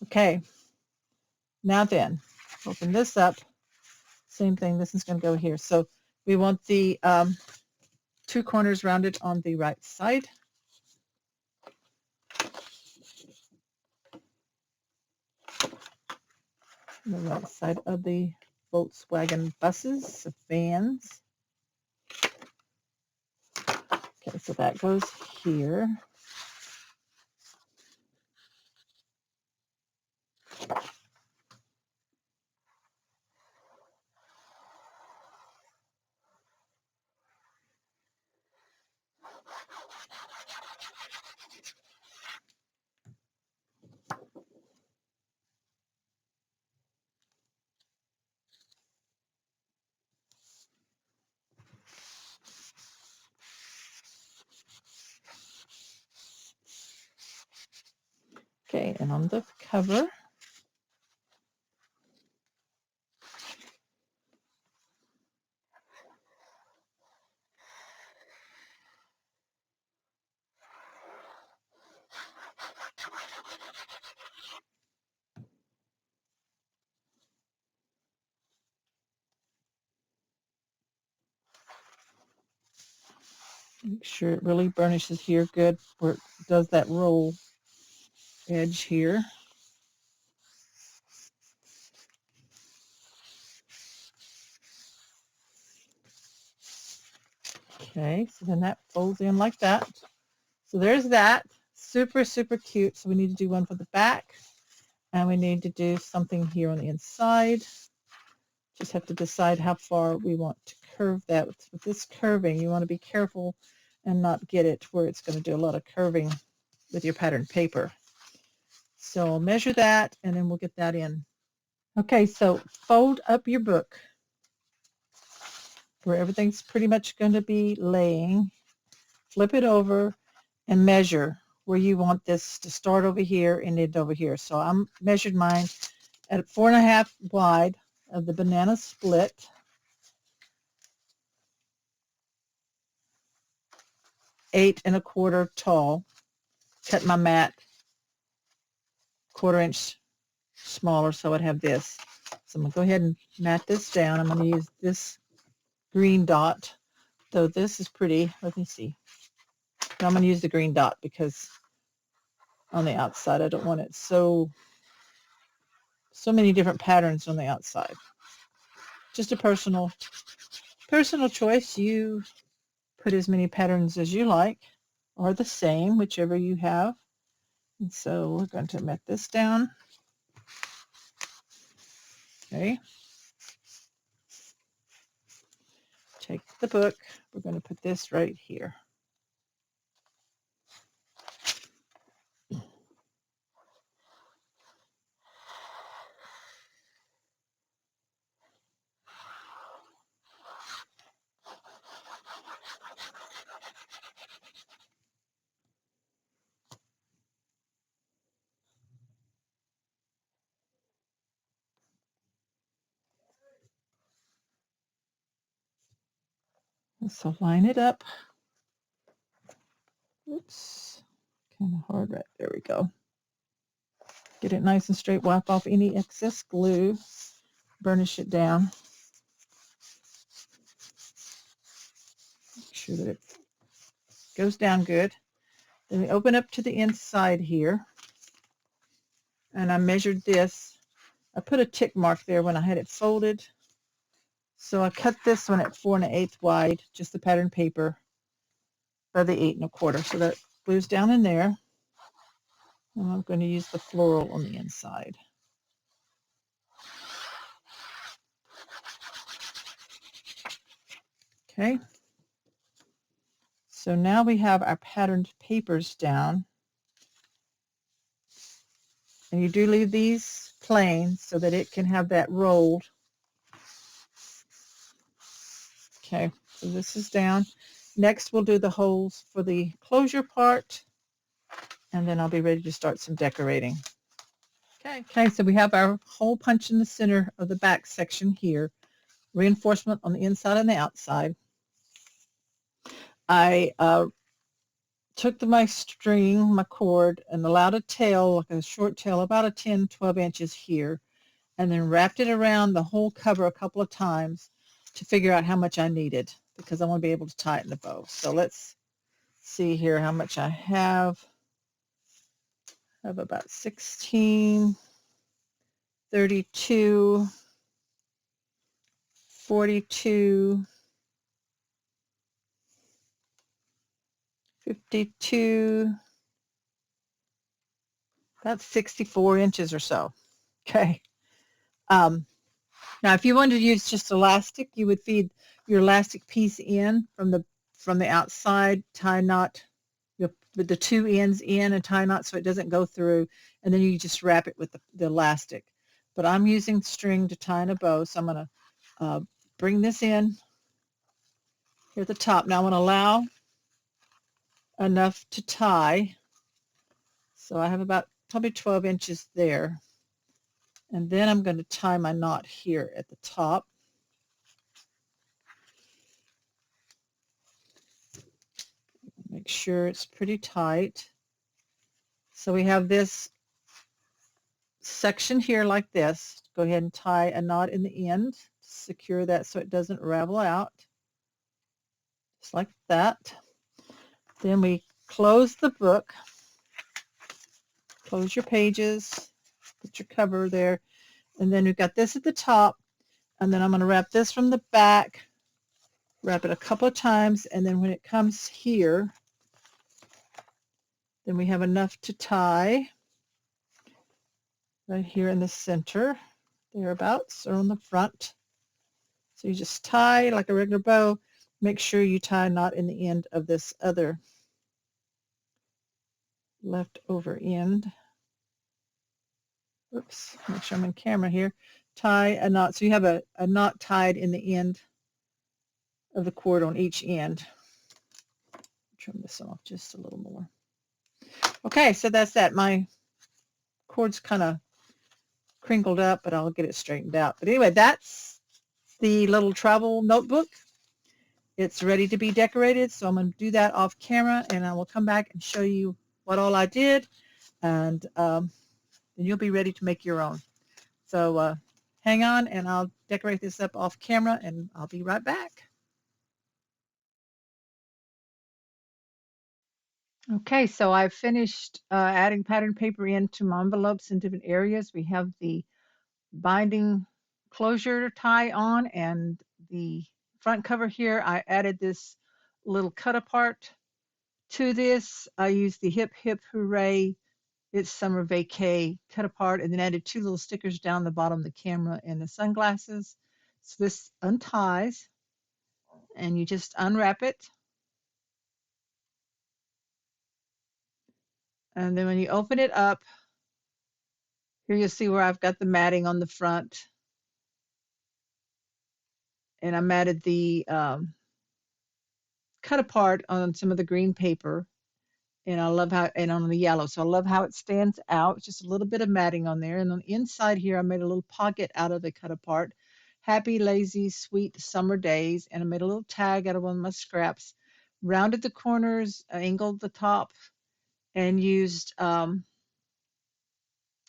Speaker 1: Okay. Now then, open this up. Same thing. This is going to go here. So we want the 2 corners rounded on the right side. the right side of the Volkswagen buses, the vans. Okay, so that goes here. Okay, and on the cover, make sure it really burnishes here good where it does that roll edge here. Okay, so then that folds in like that. So there's that. Super, super cute. So we need to do one for the back, and we need to do something here on the inside. Just have to decide how far we want to curve that. With this curving, you want to be careful and not get it where it's going to do a lot of curving with your patterned paper. So I'll measure that, and then we'll get that in. Okay, so fold up your book where everything's pretty much going to be laying. Flip it over and measure where you want this to start over here and end over here. So I measured mine at 4.5 wide of the banana split. 8 1/4 tall. Cut my mat 1/4 inch smaller so I'd have this. So I'm going to go ahead and mat this down. I'm going to use this green dot, though this is pretty. Let me see. I'm going to use the green dot because on the outside I don't want it so many different patterns on the outside. Just a personal choice. You put as many patterns as you like, or the same, whichever you have. And so we're going to mat this down. Okay. Take the book. We're going to put this right here. So line it up. Oops, kind of hard right there. We go. Get it nice and straight. Wipe off any excess glue. Burnish it down. Make sure that it goes down good. Then we open up to the inside here. And I measured this. I put a tick mark there when I had it folded. So I cut this one at 4 1/8 wide, just the pattern paper, by the 8 1/4. So that glues down in there. And I'm going to use the floral on the inside. Okay. So now we have our patterned papers down. And you do leave these plain so that it can have that rolled. Okay, so this is down. Next, we'll do the holes for the closure part, and then I'll be ready to start some decorating. Okay, so we have our hole punch in the center of the back section here. Reinforcement on the inside and the outside. I took my string, my cord, and allowed a tail, like a short tail, about a 10-12 inches here, and then wrapped it around the whole cover a couple of times to figure out how much I needed, because I want to be able to tie it in the bow. So let's see here how much I have. I have about 16 32, 42, 52, that's 64 inches or so. Okay. Now, if you wanted to use just elastic, you would feed your elastic piece in from the outside, tie knot the two ends in and tie knot so it doesn't go through, and then you just wrap it with the elastic. But I'm using string to tie in a bow, so I'm going to bring this in here at the top. Now I want to allow enough to tie, so I have about probably 12 inches there. And then I'm going to tie my knot here at the top. Make sure it's pretty tight. So we have this section here like this. Go ahead and tie a knot in the end. Secure that so it doesn't ravel out. Just like that. Then we close the book. Close your pages. Put your cover there. And then we've got this at the top. And then I'm going to wrap this from the back. Wrap it a couple of times. And then when it comes here, then we have enough to tie right here in the center, thereabouts, or on the front. So you just tie like a regular bow. Make sure you tie a knot in the end of this other leftover end. Oops, make sure I'm in camera here. Tie a knot. So you have a knot tied in the end of the cord on each end. Trim this off just a little more. Okay, so that's that. My cord's kind of crinkled up, but I'll get it straightened out. But anyway, that's the little travel notebook. It's ready to be decorated, so I'm going to do that off camera, and I will come back and show you what all I did, and then you'll be ready to make your own. So hang on, and I'll decorate this up off camera, and I'll be right back. Okay, so I've finished adding pattern paper into my envelopes in different areas. We have the binding closure tie on, and the front cover here, I added this little cut apart to this. I used the Hip Hip Hooray, It's Summer Vacay cut apart, and then added two little stickers down the bottom of the camera and the sunglasses. So this unties, and you just unwrap it. And then when you open it up, here you'll see where I've got the matting on the front. And I matted the cut apart on some of the green paper. And I love how, and on the yellow. So I love how it stands out. Just a little bit of matting on there. And on the inside here, I made a little pocket out of the cut apart. Happy, lazy, sweet summer days. And I made a little tag out of one of my scraps. Rounded the corners, angled the top, and used the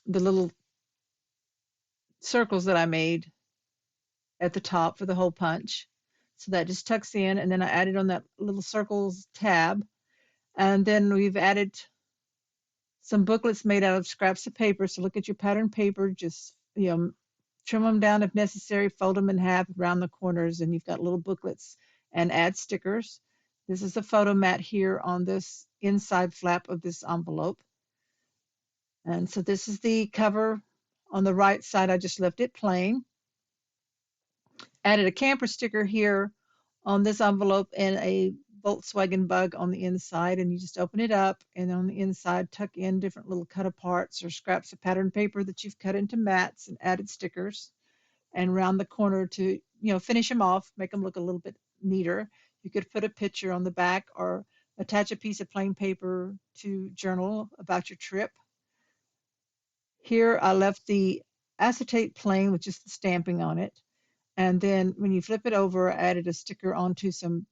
Speaker 1: little circles that I made at the top for the hole punch. So that just tucks in. And then I added on that little circles tab. And then we've added some booklets made out of scraps of paper. So look at your pattern paper, just, trim them down if necessary, fold them in half around the corners, and you've got little booklets, and add stickers. This is a photo mat here on this inside flap of this envelope. And so this is the cover. On the right side, I just left it plain. Added a camper sticker here on this envelope and a Volkswagen bug on the inside, and you just open it up, and on the inside tuck in different little cut aparts or scraps of pattern paper that you've cut into mats and added stickers, and round the corner to finish them off, make them look a little bit neater. You could put a picture on the back or attach a piece of plain paper to journal about your trip. Here I left the acetate plain with just the stamping on it, and then when you flip it over, I added a sticker onto some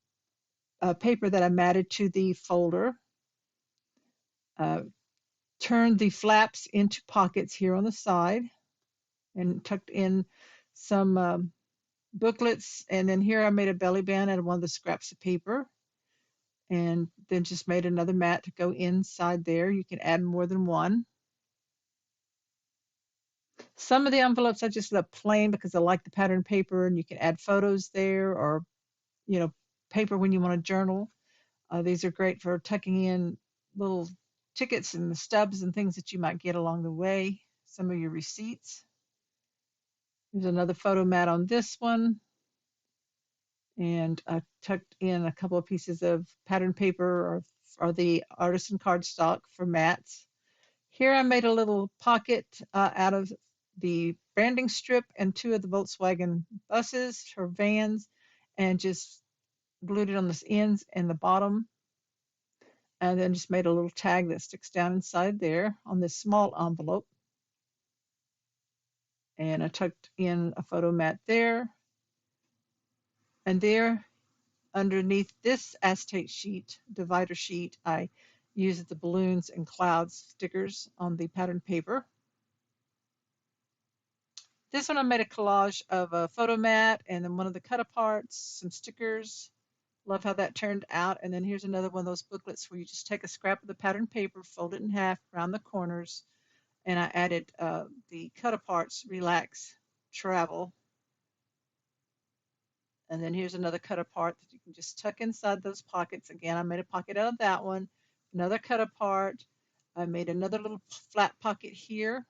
Speaker 1: paper that I matted to the folder. Turned the flaps into pockets here on the side and tucked in some booklets. And then here I made a belly band out of one of the scraps of paper, and then just made another mat to go inside there. You can add more than one. Some of the envelopes I just left plain because I like the pattern paper, and you can add photos there, or you know, paper when you want to journal. These are great for tucking in little tickets and stubs and things that you might get along the way. Some of your receipts. There's another photo mat on this one, and I tucked in a couple of pieces of pattern paper or the Artisan cardstock for mats. Here I made a little pocket out of the branding strip and two of the Volkswagen buses or vans, and just glued it on the ends and the bottom, and then just made a little tag that sticks down inside there on this small envelope. And I tucked in a photo mat there, and there underneath this acetate sheet, divider sheet, I used the balloons and clouds stickers on the pattern paper. This one I made a collage of a photo mat and then one of the cut aparts, some stickers. Love how that turned out. And then here's another one of those booklets where you just take a scrap of the pattern paper, fold it in half around the corners, and I added the cut aparts, relax, travel. And then here's another cut apart that you can just tuck inside those pockets. Again, I made a pocket out of that one. Another cut apart. I made another little flat pocket here.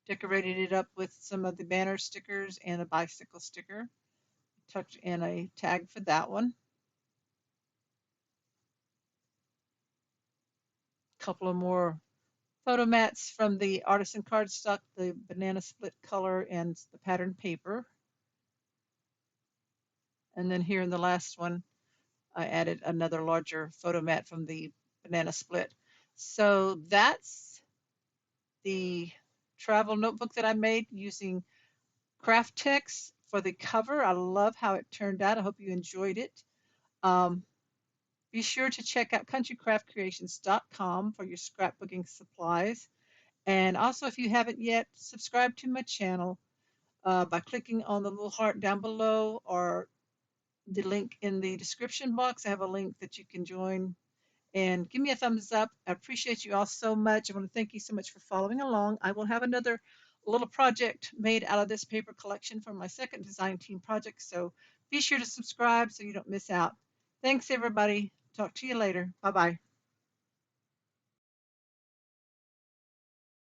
Speaker 1: Decorated it up with some of the banner stickers and a bicycle sticker. Tucked in a tag for that one. A couple of more photo mats from the Artisan cardstock, the banana split color and the pattern paper. And then here in the last one, I added another larger photo mat from the banana split. So that's the travel notebook that I made using Kraft Tex for the cover. I love how it turned out. I hope you enjoyed it. Be sure to check out countrycraftcreations.com for your scrapbooking supplies. And also, if you haven't yet, subscribe to my channel by clicking on the little heart down below or the link in the description box. I have a link that you can join, and give me a thumbs up. I appreciate you all so much. I want to thank you so much for following along. I will have another little project made out of this paper collection for my second design team project, so be sure to subscribe so you don't miss out. Thanks, everybody. Talk to you later. Bye-bye.